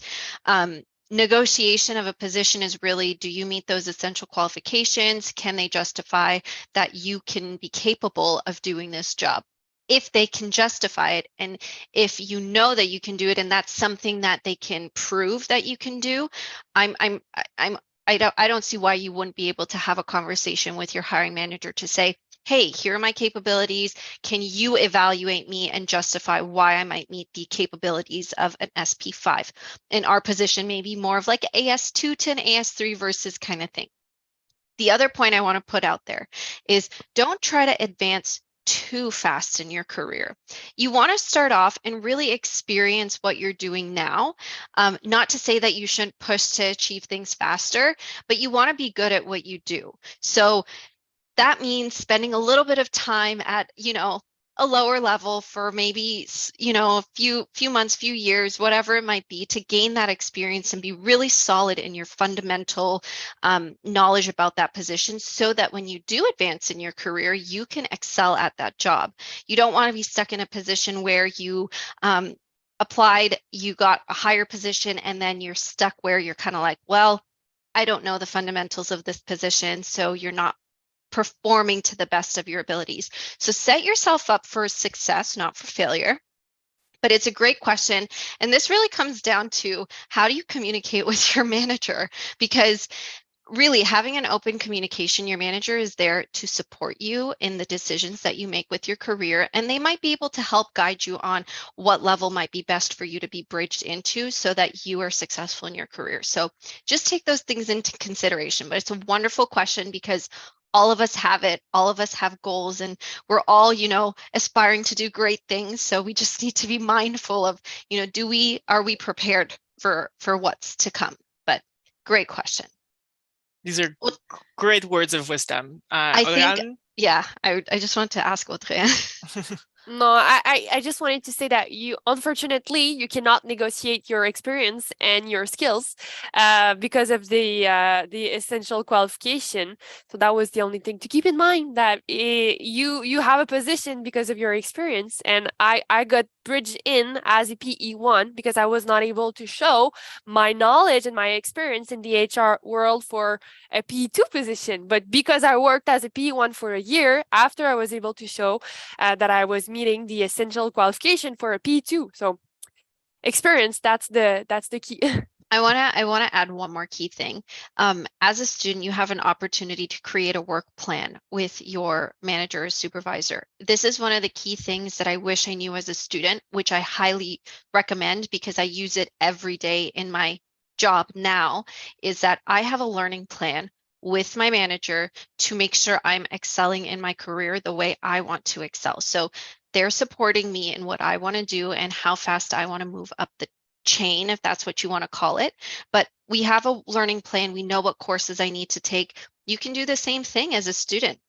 Negotiation of a position is really, do you meet those essential qualifications? Can they justify that you can be capable of doing this job? If they can justify it, and if you know that you can do it, and that's something that they can prove that you can do, I don't see why you wouldn't be able to have a conversation with your hiring manager to say, hey, here are my capabilities. Can you evaluate me and justify why I might meet the capabilities of an SP5? In our position, maybe more of like AS2 to an AS3 versus kind of thing. The other point I want to put out there is, don't try to advance too fast in your career. You want to start off and really experience what you're doing now. Not to say that you shouldn't push to achieve things faster, but you want to be good at what you do. So that means spending a little bit of time at, a lower level for maybe, a few months, few years, whatever it might be, to gain that experience and be really solid in your fundamental knowledge about that position, so that when you do advance in your career, you can excel at that job. You don't want to be stuck in a position where you applied, you got a higher position, and then you're stuck where you're kind of like, well, I don't know the fundamentals of this position, so you're not performing to the best of your abilities. So set yourself up for success, not for failure. But it's a great question. And this really comes down to, how do you communicate with your manager? Because really, having an open communication, your manager is there to support you in the decisions that you make with your career, and they might be able to help guide you on what level might be best for you to be bridged into so that you are successful in your career. So just take those things into consideration. But it's a wonderful question, because all of us have it. All of us have goals, and we're all, aspiring to do great things. So we just need to be mindful of, are we prepared for what's to come? But great question. These are great words of wisdom. I think, I just want to ask Audrey. No, I just wanted to say that unfortunately, you cannot negotiate your experience and your skills because of the essential qualification. So that was the only thing to keep in mind, that you have a position because of your experience. And I got bridged in as a PE1 because I was not able to show my knowledge and my experience in the HR world for a PE2 position. But because I worked as a PE1 for a year, after I was able to show that I was meeting the essential qualification for a P2. So experience, that's the key. I want to add one more key thing. As a student, you have an opportunity to create a work plan with your manager or supervisor. This is one of the key things that I wish I knew as a student, which I highly recommend because I use it every day in my job now, is that I have a learning plan with my manager to make sure I'm excelling in my career the way I want to excel. So they're supporting me in what I want to do and how fast I want to move up the chain, if that's what you want to call it. But we have a learning plan. We know what courses I need to take. You can do the same thing as a student.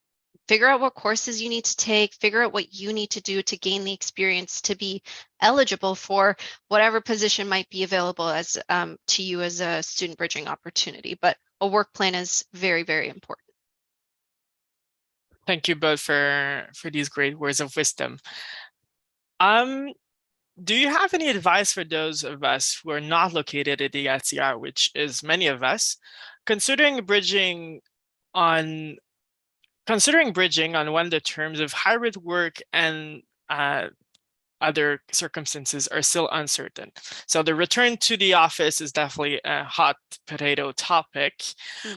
Figure out what courses you need to take, figure out what you need to do to gain the experience to be eligible for whatever position might be available as to you as a student bridging opportunity. But a work plan is very, very important. Thank you both for these great words of wisdom. Do you have any advice for those of us who are not located at the NCR, which is many of us, considering bridging on when the terms of hybrid work and other circumstances are still uncertain? So the return to the office is definitely a hot potato topic.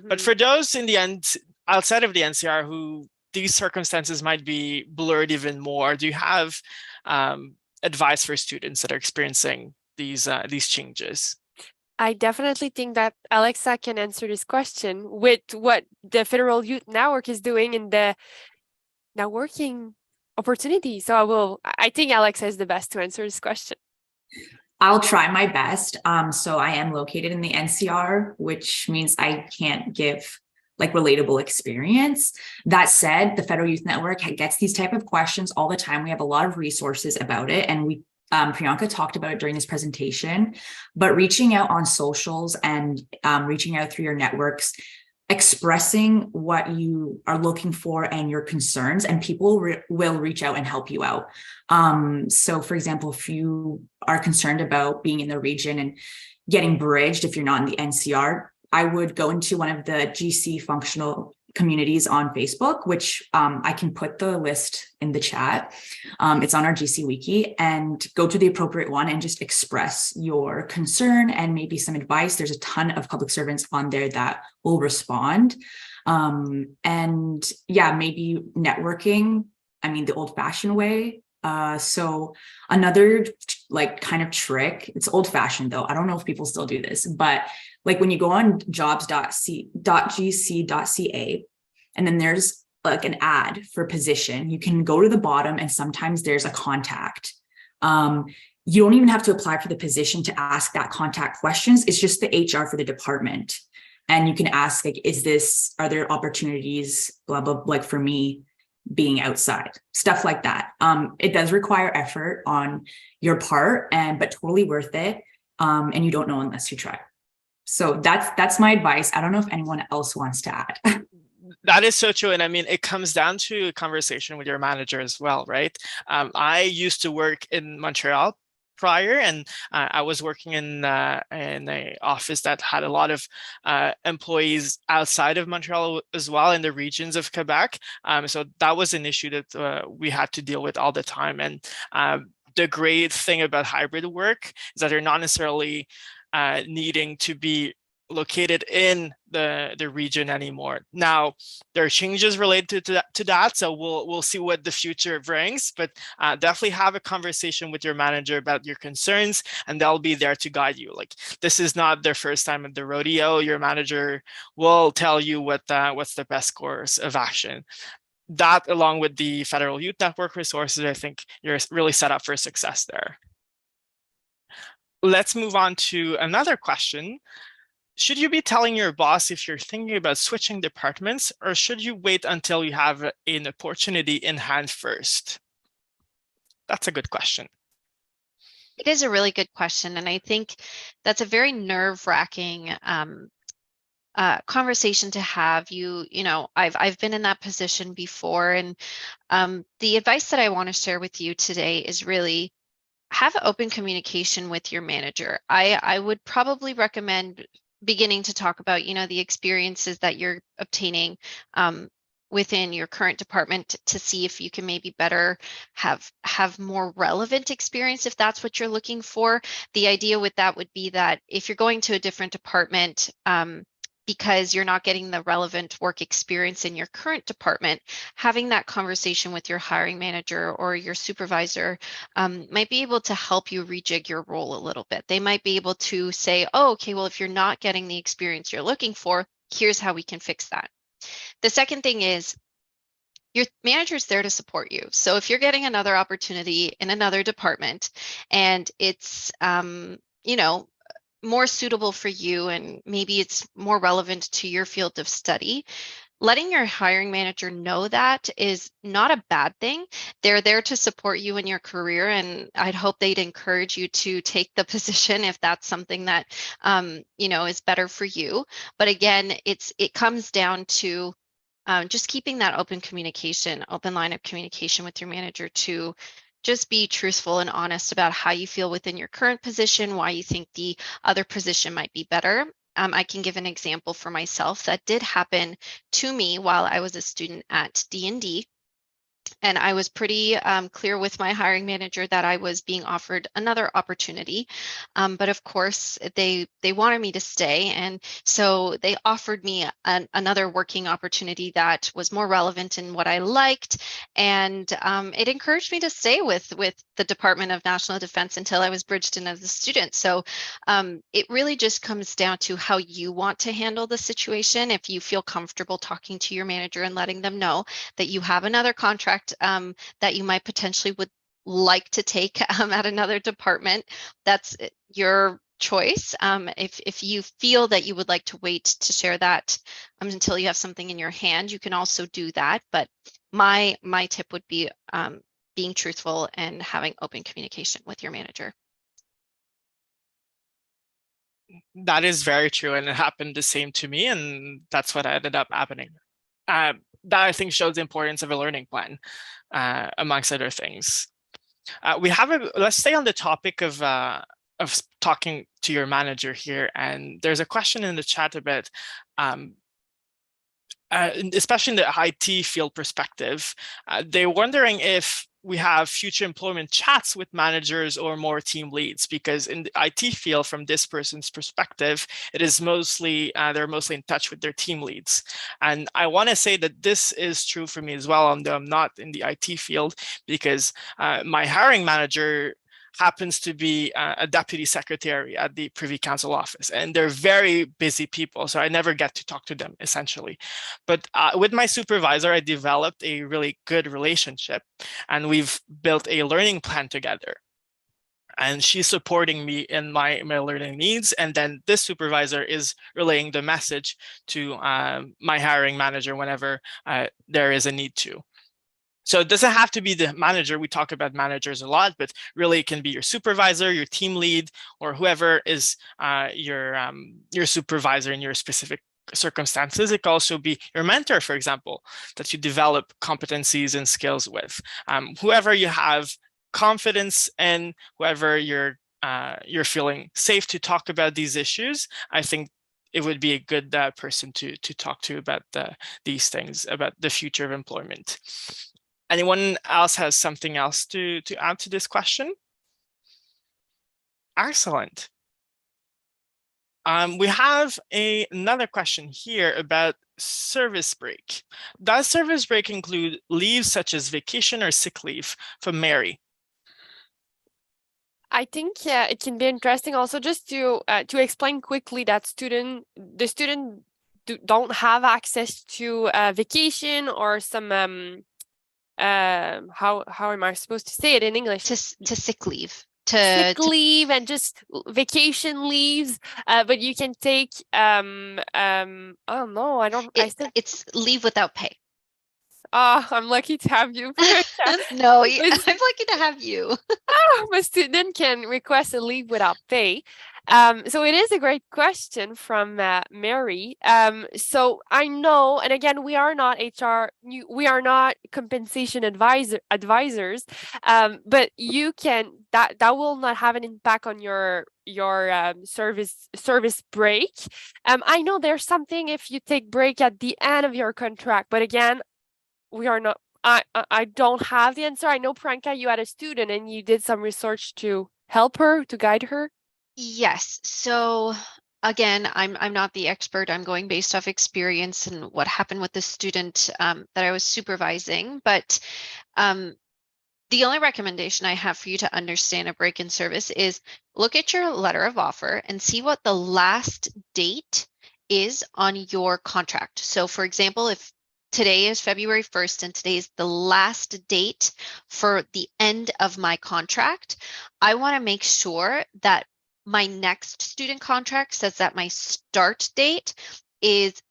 But for those in the end outside of the NCR who these circumstances might be blurred even more, do you have advice for students that are experiencing these changes? I definitely think that Alexa can answer this question with what the Federal Youth Network is doing in the networking opportunity. So I think Alexa is the best to answer this question. I'll try my best. So I am located in the NCR, which means I can't give relatable experience. That said, the Federal Youth Network gets these type of questions all the time. We have a lot of resources about it, and Priyanka talked about it during this presentation, but reaching out on socials and reaching out through your networks, expressing what you are looking for and your concerns, and people will reach out and help you out. So for example, if you are concerned about being in the region and getting bridged, if you're not in the NCR, I would go into one of the GC functional communities on Facebook, which I can put the list in the chat. It's on our GC Wiki, and go to the appropriate one and just express your concern and maybe some advice. There's a ton of public servants on there that will respond. And yeah, maybe networking, the old-fashioned way. So another kind of trick, it's old-fashioned though, I don't know if people still do this, but when you go on jobs.gc.ca and then there's an ad for position, you can go to the bottom and sometimes there's a contact. You don't even have to apply for the position to ask that contact questions. It's just the HR for the department. And you can ask are there opportunities, blah, blah, for me being outside, stuff like that. It does require effort on your part, but totally worth it. And you don't know unless you try. So that's my advice. I don't know if anyone else wants to add. That is so true. And I mean, it comes down to a conversation with your manager as well, right? I used to work in Montreal prior, and I was working in an office that had a lot of employees outside of Montreal as well, in the regions of Quebec. So that was an issue that we had to deal with all the time. And the great thing about hybrid work is that you're not necessarily needing to be located in the region anymore. Now, there are changes related to that, so we'll see what the future brings, but definitely have a conversation with your manager about your concerns, and they'll be there to guide you. Like, this is not their first time at the rodeo. Your manager will tell you what's the best course of action. That, along with the Federal Youth Network resources, I think you're really set up for success there. Let's move on to another question. Should you be telling your boss if you're thinking about switching departments, or should you wait until you have an opportunity in hand first? That's a good question. It is a really good question. And I think that's a very nerve-wracking conversation to have. I've been in that position before. And the advice that I want to share with you today is really have open communication with your manager. I would probably recommend beginning to talk about, the experiences that you're obtaining within your current department, to see if you can maybe better have more relevant experience, if that's what you're looking for. The idea with that would be that if you're going to a different department, because you're not getting the relevant work experience in your current department, having that conversation with your hiring manager or your supervisor might be able to help you rejig your role a little bit. They might be able to say, oh, okay, well, if you're not getting the experience you're looking for, here's how we can fix that. The second thing is, your manager's there to support you. So if you're getting another opportunity in another department and it's, more suitable for you, and maybe it's more relevant to your field of study, letting your hiring manager know that is not a bad thing. They're there to support you in your career, and I'd hope they'd encourage you to take the position if that's something that is better for you. But again, it comes down to just keeping that open line of communication with your manager, to just be truthful and honest about how you feel within your current position, why you think the other position might be better. I can give an example for myself that did happen to me while I was a student at D&D. And I was pretty clear with my hiring manager that I was being offered another opportunity. But of course, they wanted me to stay. And so they offered me another working opportunity that was more relevant in what I liked. And it encouraged me to stay with the Department of National Defense until I was bridged in as a student. So it really just comes down to how you want to handle the situation. If you feel comfortable talking to your manager and letting them know that you have another contract that you might potentially would like to take at another department, that's your choice. If you feel that you would like to wait to share that until you have something in your hand, you can also do that. But my tip would be being truthful and having open communication with your manager. That is very true, and it happened the same to me, and that's what ended up happening. That, I think, shows the importance of a learning plan, amongst other things. Let's stay on the topic of talking to your manager here. And there's a question in the chat about, especially in the IT field perspective, they're wondering if we have future employment chats with managers or more team leads, because in the IT field, from this person's perspective, it is mostly, they're mostly in touch with their team leads. And I want to say that this is true for me as well, although I'm not in the IT field, because my hiring manager happens to be a deputy secretary at the Privy Council office, and they're very busy people, so I never get to talk to them, essentially. But with my supervisor, I developed a really good relationship, and we've built a learning plan together. And she's supporting me in my learning needs, and then this supervisor is relaying the message to my hiring manager whenever there is a need to. So it doesn't have to be the manager. We talk about managers a lot, but really it can be your supervisor, your team lead, or whoever is your supervisor in your specific circumstances. It can also be your mentor, for example, that you develop competencies and skills with. Whoever you have confidence in, whoever you're feeling safe to talk about these issues, I think it would be a good person to talk to about these things, about the future of employment. Anyone else has something else to add to this question? Excellent. We have another question here about service break. Does service break include leave such as vacation or sick leave? From Mary. I think it can be interesting also just to explain quickly that the student don't have access to vacation or some how am I supposed to say it in English? To sick leave. Sick leave and just vacation leaves, but you can take oh no, I don't. It's leave without pay. I'm lucky to have you. No, I'm lucky to have you. My student can request a leave without pay. So it is a great question from Mary. So I know, and again, we are not HR, we are not compensation advisors, but you can, that will not have an impact on your service break. I know there's something if you take break at the end of your contract, but again, we are not. I don't have the answer. I know, Priyanka, you had a student and you did some research to help her, to guide her. Yes. So again, I'm not the expert. I'm going based off experience and what happened with the student that I was supervising. But the only recommendation I have for you to understand a break in service is look at your letter of offer and see what the last date is on your contract. So for example, if today is February 1st and today is the last date for the end of my contract, I want to make sure that my next student contract says that my start date is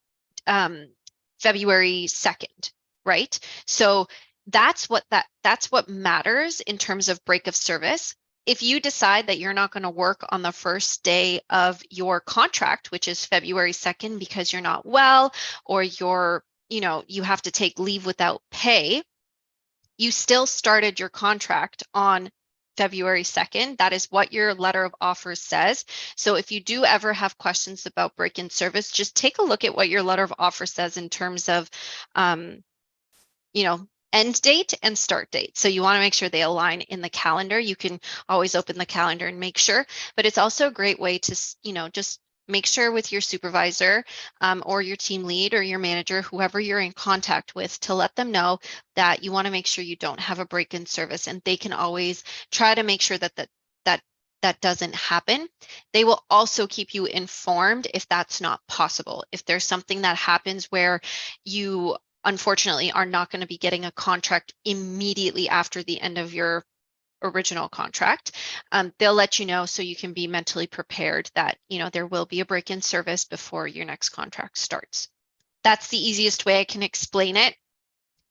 February 2nd, right? So that's what matters in terms of break of service. If you decide that you're not going to work on the first day of your contract, which is February 2nd, because you're not well or you have to take leave without pay, you still started your contract on February 2nd. That is what your letter of offer says. So if you do ever have questions about break-in service, just take a look at what your letter of offer says in terms of, end date and start date. So you want to make sure they align in the calendar. You can always open the calendar and make sure, but it's also a great way to, just make sure with your supervisor or your team lead or your manager, whoever you're in contact with, to let them know that you want to make sure you don't have a break-in service, and they can always try to make sure that doesn't happen. They will also keep you informed if that's not possible. If there's something that happens where you unfortunately are not going to be getting a contract immediately after the end of your original contract, they'll let you know so you can be mentally prepared that there will be a break-in service before your next contract starts. That's the easiest way I can explain it.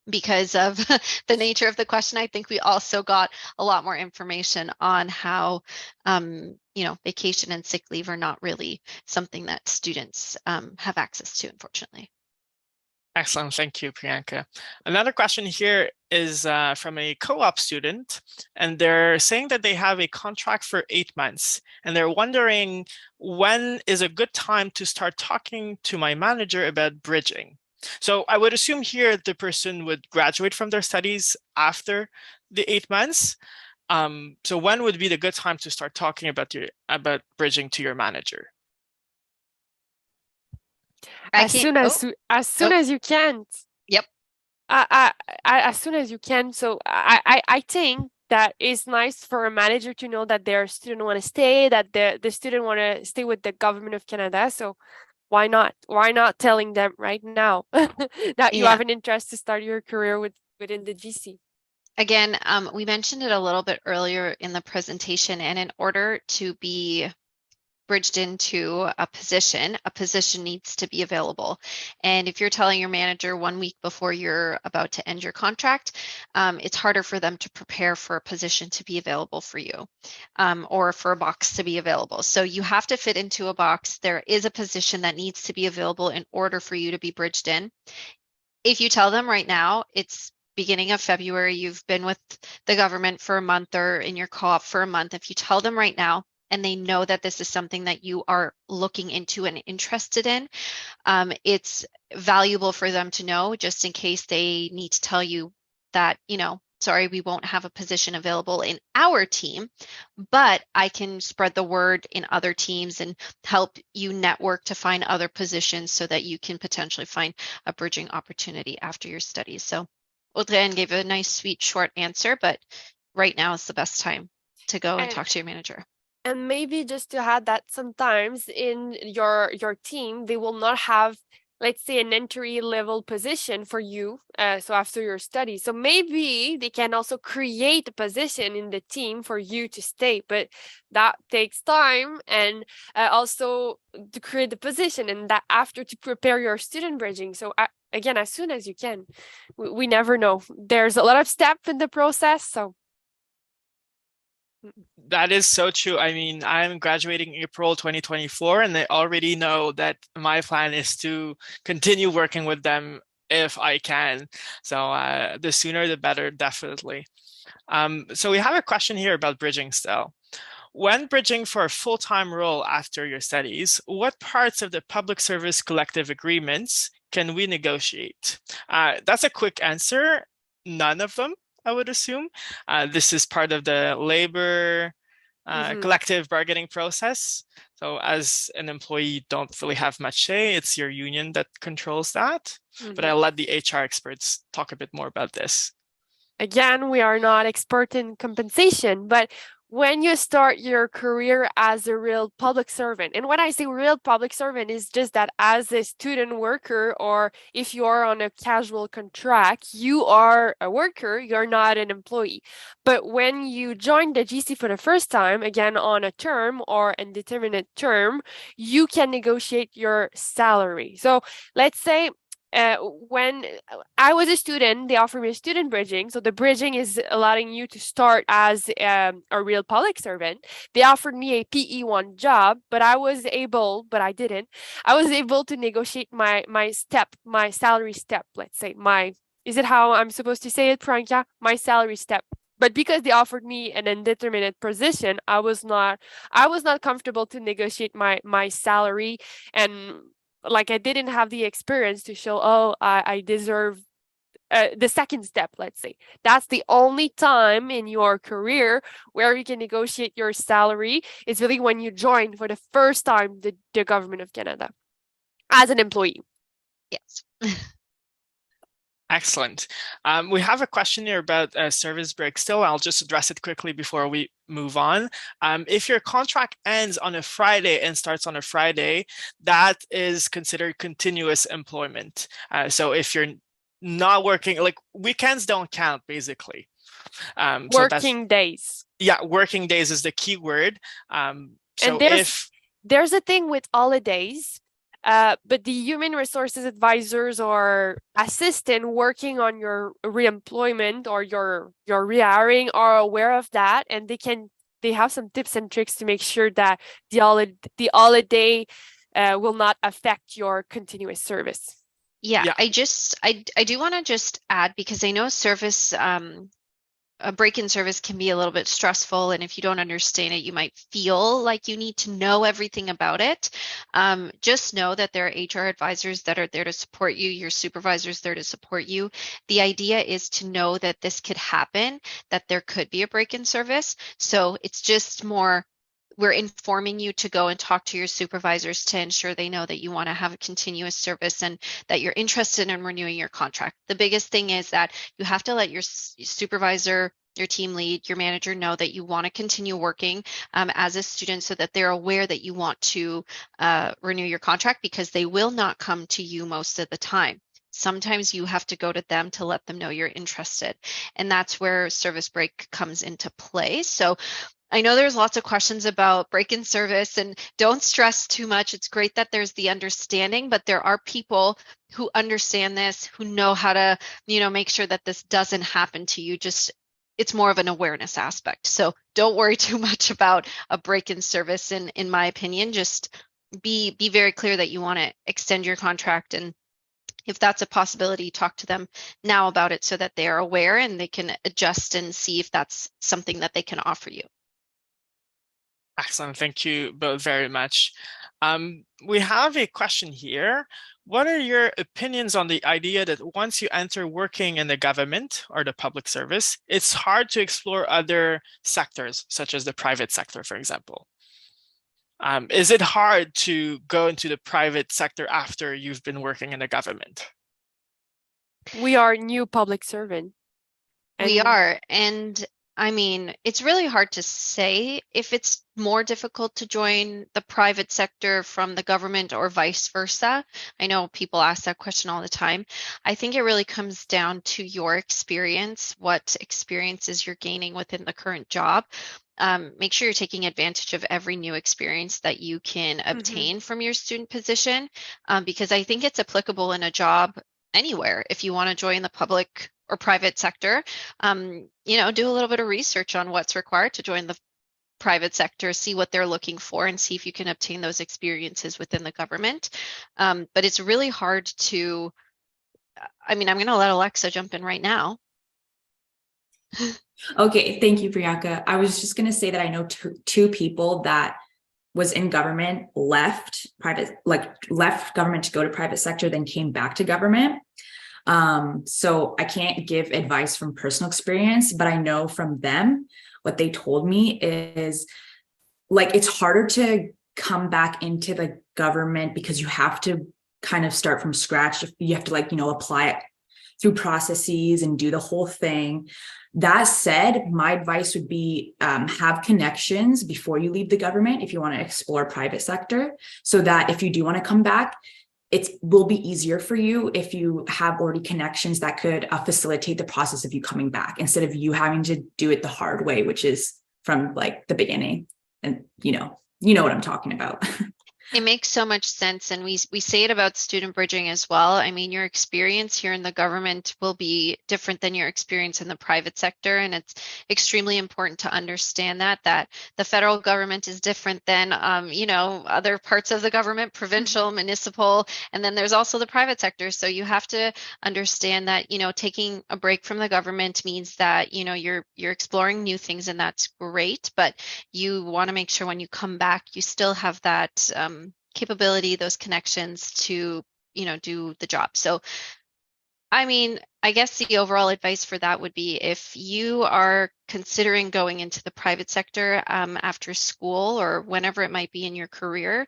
Because of the nature of the question, I think we also got a lot more information on how vacation and sick leave are not really something that students have access to, unfortunately. Excellent. Thank you, Priyanka. Another question here is from a co-op student, and they're saying that they have a contract for 8 months, and they're wondering when is a good time to start talking to my manager about bridging. So I would assume here the person would graduate from their studies after the 8 months. So when would be the good time to start talking about bridging to your manager? As soon as you can. Yep. As soon as you can. So I think that it's nice for a manager to know that their student want to stay, that the student want to stay with the government of Canada. So why not? Why not telling them right now that you have an interest to start your career within the GC? Again, we mentioned it a little bit earlier in the presentation, and in order to be bridged into a position needs to be available. And if you're telling your manager 1 week before you're about to end your contract, it's harder for them to prepare for a position to be available for you, or for a box to be available. So you have to fit into a box. There is a position that needs to be available in order for you to be bridged in. If you tell them right now, it's beginning of February, you've been with the government for a month or in your co-op for a month. If you tell them right now, and they know that this is something that you are looking into and interested in, it's valuable for them to know, just in case they need to tell you that, sorry, we won't have a position available in our team, but I can spread the word in other teams and help you network to find other positions so that you can potentially find a bridging opportunity after your studies. So Audrey gave a nice, sweet, short answer, but right now is the best time to go and talk to your manager. And maybe just to add that sometimes in your team, they will not have, let's say, an entry level position for you. So after your study, so maybe they can also create a position in the team for you to stay, but that takes time, and also to create the position, and that after to prepare your student bridging. So again, as soon as you can, we never know. There's a lot of steps in the process, so. That is so true. I mean, I'm graduating April 2024, and I already know that my plan is to continue working with them if I can. So the sooner the better, definitely. So we have a question here about bridging still. When bridging for a full-time role after your studies, what parts of the public service collective agreements can we negotiate? That's a quick answer. None of them, I would assume. This is part of the labor collective bargaining process. So as an employee, you don't really have much say. It's your union that controls that. But I'll let the HR experts talk a bit more about this. Again, we are not expert in compensation, but when you start your career as a real public servant, and when I say real public servant, is just that as a student worker, or if you are on a casual contract, you are a worker, you're not an employee. But when you join the GC for the first time, again, on a term or indeterminate term, you can negotiate your salary. So let's say when I was a student, they offered me a student bridging. So the bridging is allowing you to start as a real public servant. They offered me a PE1 job, but I was able to negotiate my salary step, let's say. Is it how I'm supposed to say it, Priyanka? My salary step. But because they offered me an indeterminate position, I was not comfortable to negotiate my salary, and like I didn't have the experience to show, I deserve the second step, let's say. That's the only time in your career where you can negotiate your salary. It's really when you join for the first time the government of Canada as an employee. Yes. Excellent. We have a question here about service break still. I'll just address it quickly before we move on. If your contract ends on a Friday and starts on a Friday, that is considered continuous employment. So if you're not working, like weekends don't count, basically. Working days. Yeah, working days is the key word. So and there's a thing with holidays. But the human resources advisors or assistant working on your reemployment or your rehiring are aware of that, and they have some tips and tricks to make sure that the holiday will not affect your continuous service. Yeah. I do want to just add, because I know service a break-in service can be a little bit stressful, and if you don't understand it, you might feel like you need to know everything about it. Just know that there are HR advisors that are there to support you, your supervisors there to support you. The idea is to know that this could happen, that there could be a break-in service. So it's just more, we're informing you to go and talk to your supervisors to ensure they know that you want to have a continuous service and that you're interested in renewing your contract. The biggest thing is that you have to let your supervisor, your team lead, your manager know that you want to continue working as a student, so that they're aware that you want to renew your contract, because they will not come to you most of the time. Sometimes you have to go to them to let them know you're interested. And that's where service break comes into play. So I know there's lots of questions about break-in service, and don't stress too much. It's great that there's the understanding, but there are people who understand this, who know how to, make sure that this doesn't happen to you. Just it's more of an awareness aspect. So don't worry too much about a break-in service. In my opinion, just be very clear that you want to extend your contract, and if that's a possibility, talk to them now about it so that they are aware and they can adjust and see if that's something that they can offer you. Excellent. Thank you both very much. We have a question here. What are your opinions on the idea that once you enter working in the government or the public service, it's hard to explore other sectors, such as the private sector, for example? Is it hard to go into the private sector after you've been working in the government? We are new public servant. We are, and I mean, it's really hard to say if it's more difficult to join the private sector from the government or vice versa. I know people ask that question all the time. I think it really comes down to your experience, what experiences you're gaining within the current job. Make sure you're taking advantage of every new experience that you can obtain from your student position, because I think it's applicable in a job anywhere. If you want to join the public or private sector, do a little bit of research on what's required to join the private sector, see what they're looking for, and see if you can obtain those experiences within the government. But it's really hard to, I'm going to let Alexa jump in right now. Okay, thank you, Priyanka. I was just going to say that I know two people that was in government, left government to go to private sector, then came back to government. So I can't give advice from personal experience, but I know from them, what they told me is it's harder to come back into the government because you have to kind of start from scratch. You have to apply it through processes and do the whole thing. That said, my advice would be have connections before you leave the government if you want to explore private sector, so that if you do want to come back, it will be easier for you if you have already connections that could facilitate the process of you coming back, instead of you having to do it the hard way, which is from the beginning. And you know what I'm talking about. It makes so much sense. And we say it about student bridging as well. I mean, your experience here in the government will be different than your experience in the private sector. And it's extremely important to understand that the federal government is different than, other parts of the government, provincial, municipal, and then there's also the private sector. So you have to understand that, taking a break from the government means that, you're exploring new things, and that's great. But you want to make sure when you come back, you still have that capability, those connections to, do the job. So, I guess the overall advice for that would be, if you are considering going into the private sector after school or whenever it might be in your career,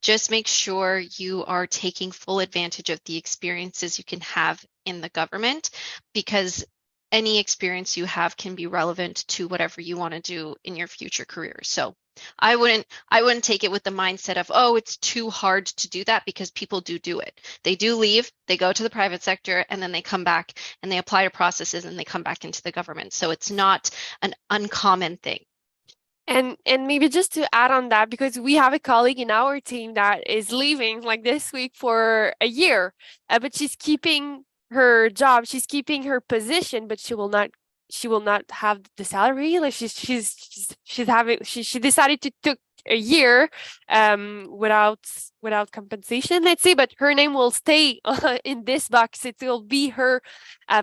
just make sure you are taking full advantage of the experiences you can have in the government, because any experience you have can be relevant to whatever you want to do in your future career. So I wouldn't take it with the mindset of, oh, it's too hard to do that, because people do it. They do leave, they go to the private sector, and then they come back and they apply to processes and they come back into the government. So it's not an uncommon thing. And maybe just to add on that, because we have a colleague in our team that is leaving this week for a year, but she's keeping her job, she's keeping her position, but she will not have the salary. She decided to took a year without compensation, let's say, but her name will stay in this box. It will be her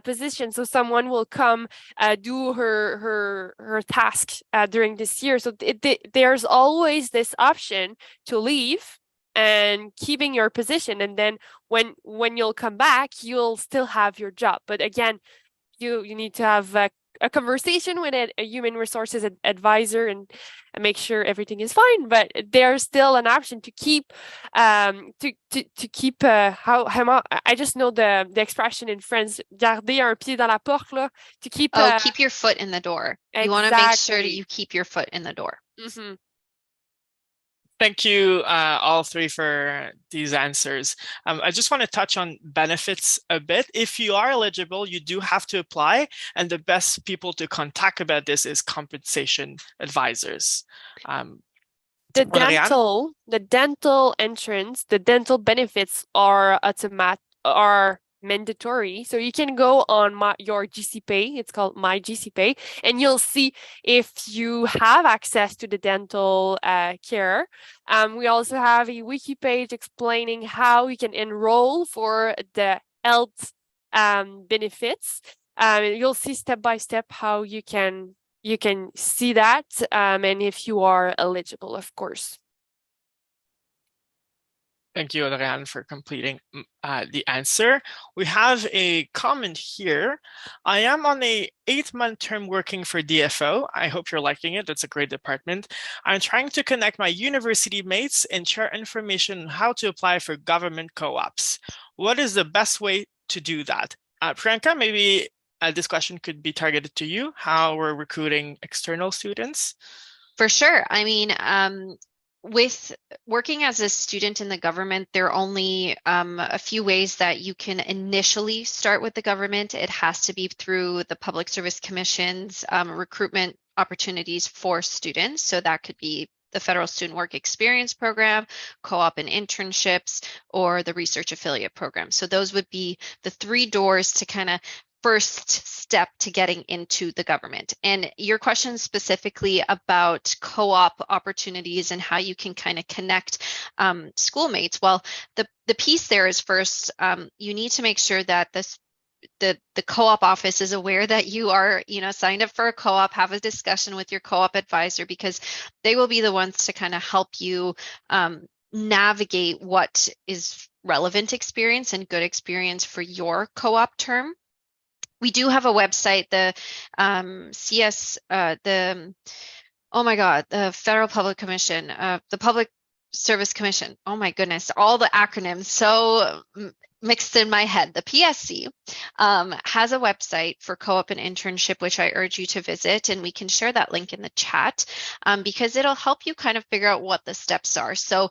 position, so someone will come do her task during this year. So there's always this option to leave and keeping your position, and then when you'll come back, you'll still have your job. But again, you need to have a conversation with a human resources advisor and make sure everything is fine. But there's still an option to keep to keep how I just know the expression in French, garder un pied dans la porte, là, to keep keep your foot in the door. You want to make sure that you keep your foot in the door. Thank you all three for these answers. I just want to touch on benefits a bit. If you are eligible, you do have to apply, and the best people to contact about this is compensation advisors. The Adrian? dental entrance, the dental benefits are mandatory. So you can go on your GC Pay, it's called My GC Pay, and you'll see if you have access to the dental care. We also have a wiki page explaining how you can enroll for the health benefits. You'll see step by step how you can see that, and if you are eligible, of course. Thank you, Adrian, for completing the answer. We have a comment here. I am on a 8-month term working for DFO. I hope you're liking it. That's a great department. I'm trying to connect my university mates and share information on how to apply for government co-ops. What is the best way to do that? Priyanka, maybe this question could be targeted to you, how we're recruiting external students. For sure. I mean, with working as a student in the government, there are only a few ways that you can initially start with the government. It has to be through the Public Service Commission's recruitment opportunities for students. So that could be the Federal Student Work Experience Program, co-op and internships, or the Research Affiliate Program. So those would be the 3 doors to kind of first step to getting into the government. And your question specifically about co-op opportunities and how you can kind of connect schoolmates. Well, the piece there is first, you need to make sure that the co-op office is aware that you are, signed up for a co-op, have a discussion with your co-op advisor, because they will be the ones to kind of help you navigate what is relevant experience and good experience for your co-op term. We do have a website, the the Federal Public Commission, the Public Service Commission. Oh my goodness, all the acronyms so mixed in my head. The PSC has a website for co-op and internship, which I urge you to visit, and we can share that link in the chat because it'll help you kind of figure out what the steps are. So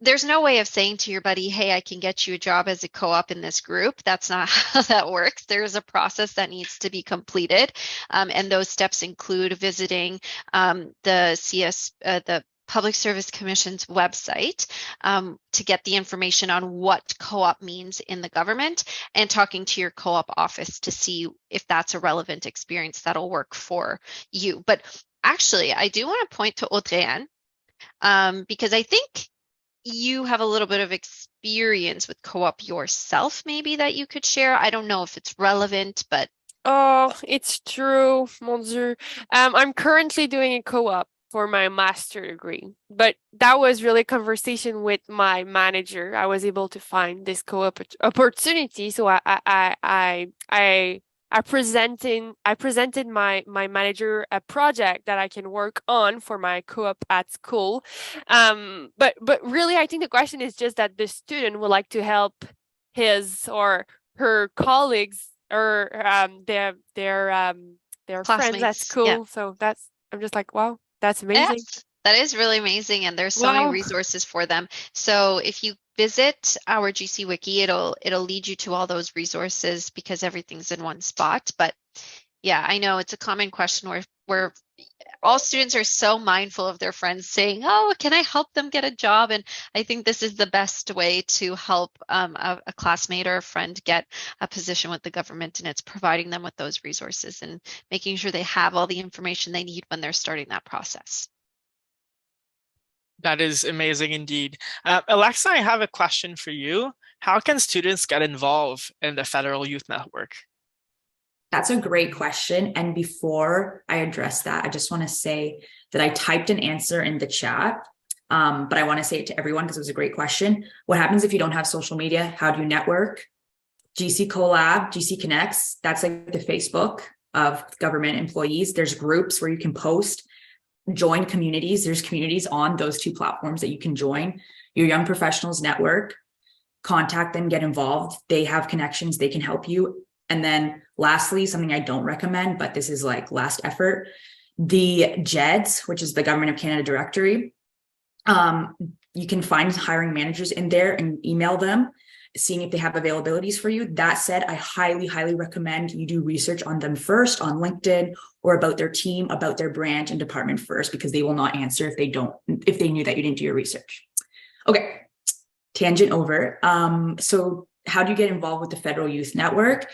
there's no way of saying to your buddy, hey, I can get you a job as a co-op in this group. That's not how that works. There's a process that needs to be completed, and those steps include visiting the Public Service Commission's website to get the information on what co-op means in the government, and talking to your co-op office to see if that's a relevant experience that'll work for you. But actually, I do want to point to Audrey-Anne because I think you have a little bit of experience with co-op yourself, maybe that you could share. I don't know if it's relevant, but... Oh, it's true, mon Dieu. I'm currently doing a co-op for my master degree, but that was really a conversation with my manager. I was able to find this co-op opportunity, so I presented my manager a project that I can work on for my co-op at school. But really, I think the question is just that the student would like to help his or her colleagues or their friends at school. Yeah. So I'm just like, wow. That's amazing. Yes, that is really amazing. And there's so many resources for them. So if you visit our GC Wiki, it'll lead you to all those resources because everything's in one spot. But yeah, I know it's a common question where all students are so mindful of their friends saying, oh, can I help them get a job? And I think this is the best way to help a classmate or a friend get a position with the government, and it's providing them with those resources and making sure they have all the information they need when they're starting that process. That is amazing indeed. Alexa, I have a question for you. How can students get involved in the Federal Youth Network? That's a great question. And before I address that, I just want to say that I typed an answer in the chat, but I want to say it to everyone because it was a great question. What happens if you don't have social media? How do you network? GC Collab, GC Connects, that's like the Facebook of government employees. There's groups where you can post, join communities. There's communities on those 2 platforms that you can join. Your Young Professionals Network, contact them, get involved. They have connections, they can help you. And then lastly, something I don't recommend, but this is like last effort, the GEDS, which is the Government of Canada Directory. You can find hiring managers in there and email them, seeing if they have availabilities for you. That said, I highly, highly recommend you do research on them first on LinkedIn or about their team, about their branch and department first, because they will not answer if they knew that you didn't do your research. Okay, tangent over. So how do you get involved with the Federal Youth Network?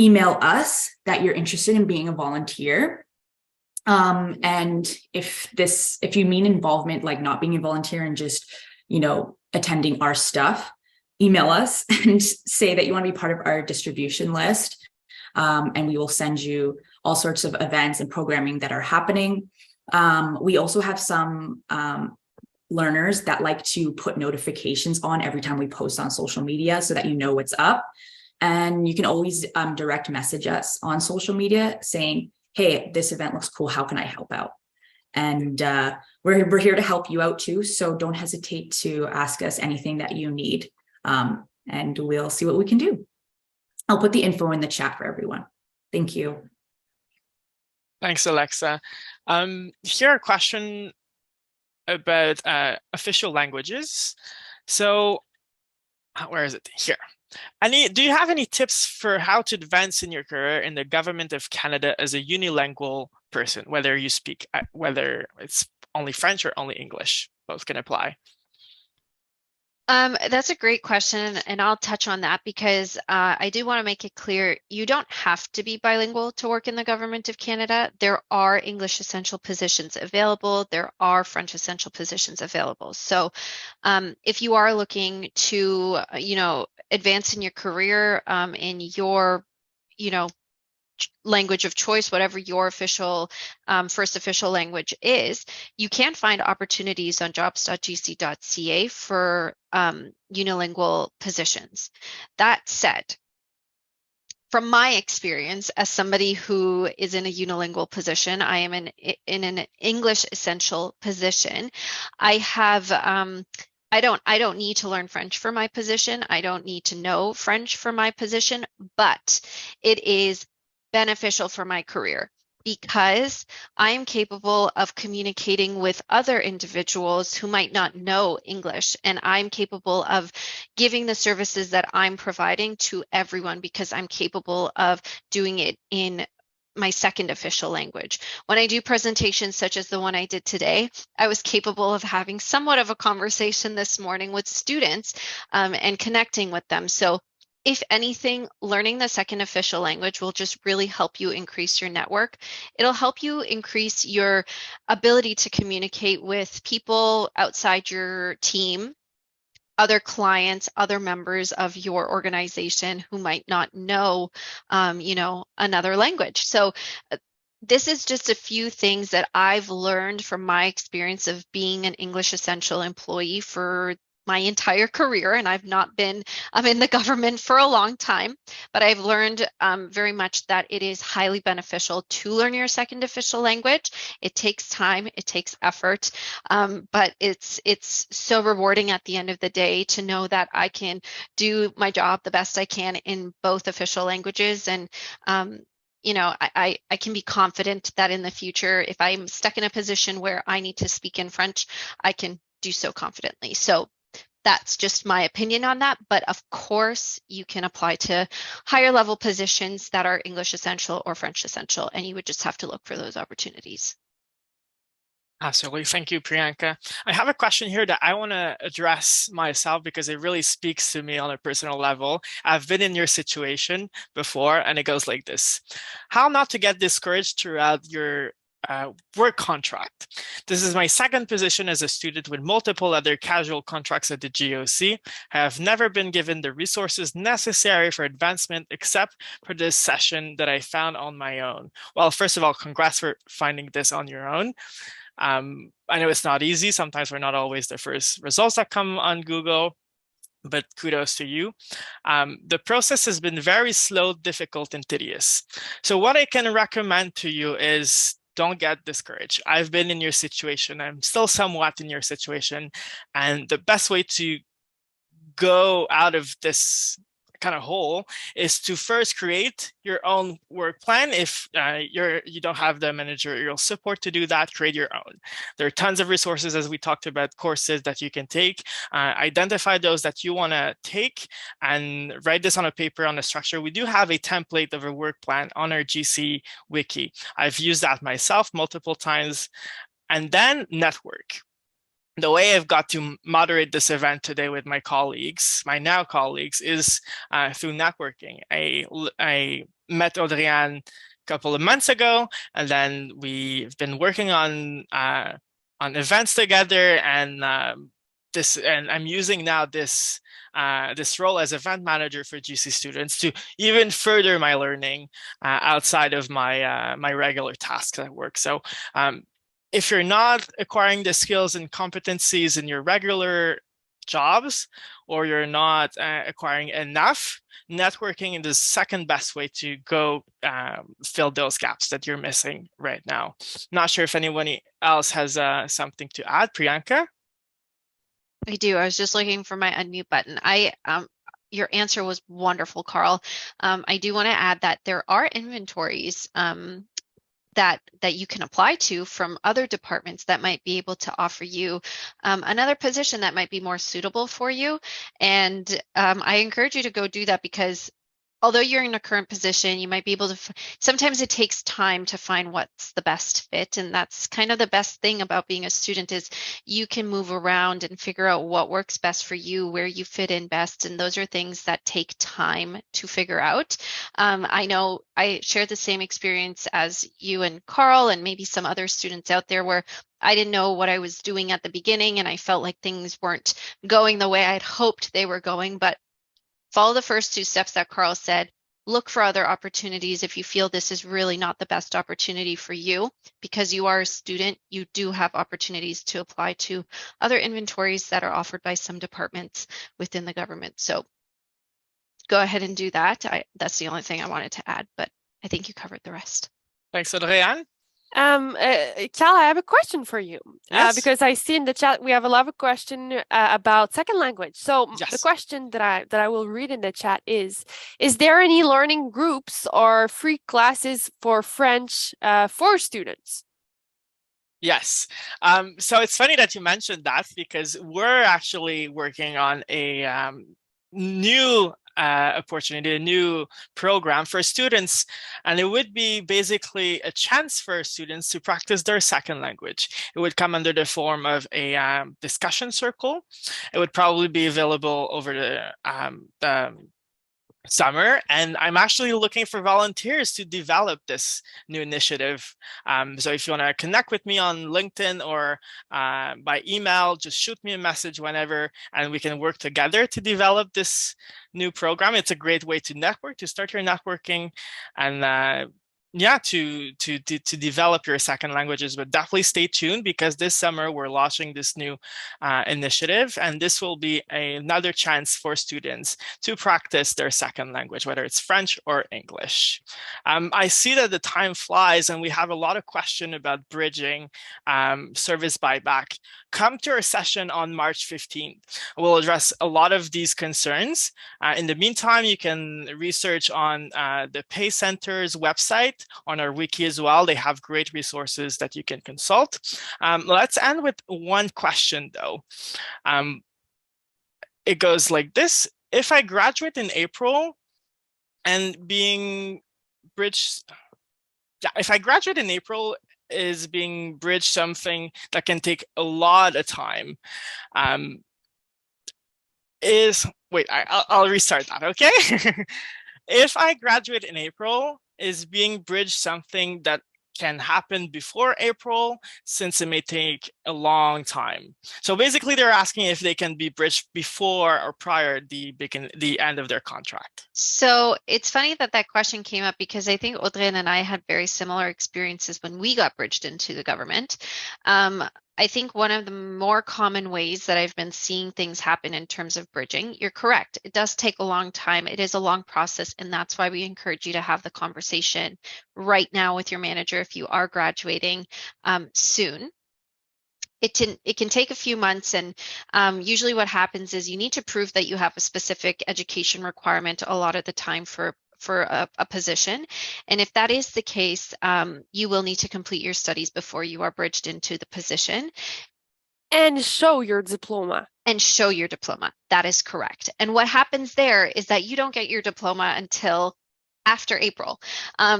Email us that you're interested in being a volunteer. And if you mean involvement, like not being a volunteer and just, attending our stuff, email us and say that you want to be part of our distribution list. And we will send you all sorts of events and programming that are happening. We also have some learners that like to put notifications on every time we post on social media so that you know what's up. And you can always direct message us on social media saying, hey, this event looks cool. How can I help out? And we're here to help you out too. So don't hesitate to ask us anything that you need. And we'll see what we can do. I'll put the info in the chat for everyone. Thank you. Thanks, Alexa. Here a question about official languages. So where is it? Here. Do you have any tips for how to advance in your career in the government of Canada as a unilingual person, whether it's only French or only English? Both can apply. That's a great question, and I'll touch on that because I do want to make it clear you don't have to be bilingual to work in the government of Canada. There are English essential positions available. There are French essential positions available. So if you are looking to, advance in your career in your, language of choice, whatever your official first official language is, you can find opportunities on jobs.gc.ca for unilingual positions. That said, from my experience as somebody who is in a unilingual position, I am in an English essential position. I have I don't need to learn French for my position. I don't need to know French for my position, but it is beneficial for my career because I am capable of communicating with other individuals who might not know English, and I'm capable of giving the services that I'm providing to everyone because I'm capable of doing it in my second official language. When I do presentations such as the one I did today, I was capable of having somewhat of a conversation this morning with students and connecting with them. So if anything, learning the second official language will just really help you increase your network. It'll help you increase your ability to communicate with people outside your team, other clients, other members of your organization who might not know, another language. So this is just a few things that I've learned from my experience of being an English Essential employee for my entire career, and I've not been in the government for a long time, but I've learned very much that it is highly beneficial to learn your second official language. It takes time, it takes effort, but it's so rewarding at the end of the day to know that I can do my job the best I can in both official languages. And I can be confident that in the future, if I'm stuck in a position where I need to speak in French, I can do so confidently. So that's just my opinion on that. But of course, you can apply to higher level positions that are English Essential or French Essential, and you would just have to look for those opportunities. Absolutely. Thank you, Priyanka. I have a question here that I want to address myself because it really speaks to me on a personal level. I've been in your situation before, and it goes like this. How not to get discouraged throughout your work contract. This is my second position as a student with multiple other casual contracts at the GOC. I have never been given the resources necessary for advancement except for this session that I found on my own. Well, first of all, congrats for finding this on your own. I know it's not easy. Sometimes we're not always the first results that come on Google, but kudos to you. The process has been very slow, difficult, and tedious. So what I can recommend to you is don't get discouraged. I've been in your situation. I'm still somewhat in your situation. And the best way to go out of this kind of whole is to first create your own work plan. If you don't have the managerial support to do that, create your own. There are tons of resources, as we talked about, courses that you can take. Identify those that you want to take and write this on a paper on a structure. We do have a template of a work plan on our GC wiki. I've used that myself multiple times. And then network. The way I've got to moderate this event today with my colleagues, my now colleagues, is through networking. I met Audrey-Anne a couple of months ago, and then we've been working on events together, and I'm using now this role as event manager for GC students to even further my learning outside of my my regular tasks at work. So if you're not acquiring the skills and competencies in your regular jobs, or you're not acquiring enough, networking is the second best way to go fill those gaps that you're missing right now. Not sure if anyone else has something to add. Priyanka? I do. I was just looking for my unmute button. Your answer was wonderful, Carl. I do want to add that there are inventories that you can apply to from other departments that might be able to offer you another position that might be more suitable for you. And I encourage you to go do that, because although you're in a current position, you might be able to, sometimes it takes time to find what's the best fit. And that's kind of the best thing about being a student, is you can move around and figure out what works best for you, where you fit in best. And those are things that take time to figure out. I know I share the same experience as you and Carl, and maybe some other students out there, where I didn't know what I was doing at the beginning, and I felt like things weren't going the way I'd hoped they were going. But follow the first two steps that Carl said. Look for other opportunities if you feel this is really not the best opportunity for you. Because you are a student, you do have opportunities to apply to other inventories that are offered by some departments within the government. So go ahead and do that. That's the only thing I wanted to add, but I think you covered the rest. Thanks, Audrey-Anne. Cal, I have a question for you. Yes. Because I see in the chat we have a lot of question about second language. So Yes. the question that I will read in the chat is there any learning groups or free classes for French for students? Yes. So it's funny that you mentioned that, because we're actually working on a new opportunity, a new program for students, and it would be basically a chance for students to practice their second language. It would come under the form of a discussion circle. It would probably be available over the summer, and I'm actually looking for volunteers to develop this new initiative. So if you want to connect with me on LinkedIn or by email, just shoot me a message whenever, and we can work together to develop this new program. It's a great way to network, to start your networking, and to develop your second languages. But definitely stay tuned, because this summer we're launching this new initiative, and this will be another chance for students to practice their second language, whether it's French or English. I see that the time flies, and we have a lot of questions about bridging service buyback. Come to our session on March 15th. We'll address a lot of these concerns. In the meantime, you can research on the Pay Center's website, on our wiki as well. They have great resources that you can consult. Let's end with one question, though. It goes like this: if I graduate in April and being bridged, if I graduate in April, is being bridged something that can take a lot of time? I'll restart that, okay? If I graduate in April, is being bridged something that can happen before April, since it may take a long time? So basically, they're asking if they can be bridged before or prior the end of their contract. So it's funny that that question came up, because I think Audrey-Anne and I had very similar experiences when we got bridged into the government. I think one of the more common ways that I've been seeing things happen in terms of bridging, you're correct, it does take a long time. It is a long process, and that's why we encourage you to have the conversation right now with your manager if you are graduating soon. it can take a few months, and usually what happens is you need to prove that you have a specific education requirement a lot of the time for a position. And if that is the case, you will need to complete your studies before you are bridged into the position. And show your diploma. And show your diploma. That is correct. And what happens there is that you don't get your diploma until after April.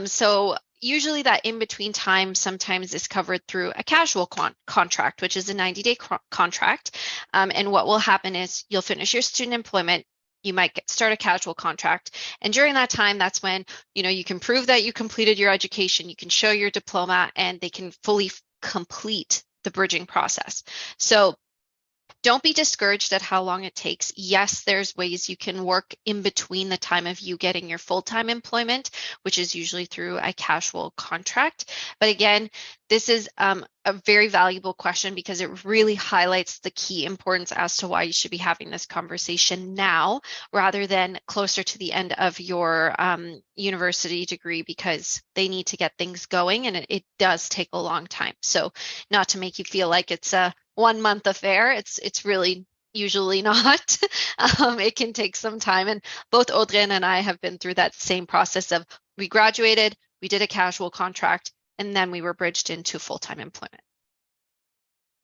So usually that in-between time sometimes is covered through a casual contract, which is a 90-day contract. And what will happen is you'll finish your student employment, you might start a casual contract. And during that time, that's when, you can prove that you completed your education, you can show your diploma, and they can fully complete the bridging process. So don't be discouraged at how long it takes. Yes, there's ways you can work in between the time of you getting your full-time employment, which is usually through a casual contract. But again, this is a very valuable question because it really highlights the key importance as to why you should be having this conversation now rather than closer to the end of your university degree, because they need to get things going, and it does take a long time. So not to make you feel like it's a 1 month affair, it's really usually not. It can take some time, and both Audrey and I have been through that same process of we graduated, we did a casual contract, and then we were bridged into full-time employment.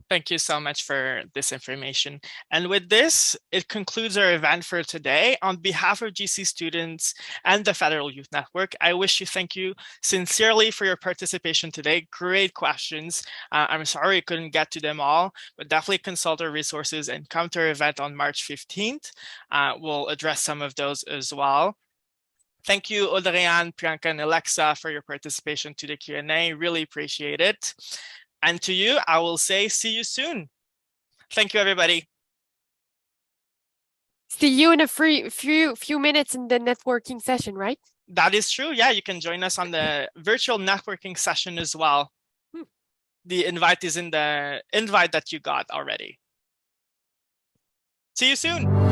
Thank you so much for this information. And with this, it concludes our event for today. On behalf of GC students and the Federal Youth Network, I wish to thank you sincerely for your participation today. Great questions. I'm sorry I couldn't get to them all, but definitely consult our resources and come to our event on March 15th. We'll address some of those as well. Thank you, Audrey-Anne, Priyanka, and Alexa for your participation to the Q&A. Really appreciate it. And to you, I will say, see you soon. Thank you, everybody. See you in a few minutes in the networking session, right? That is true. Yeah, you can join us on the virtual networking session as well. The invite is in the invite that you got already. See you soon.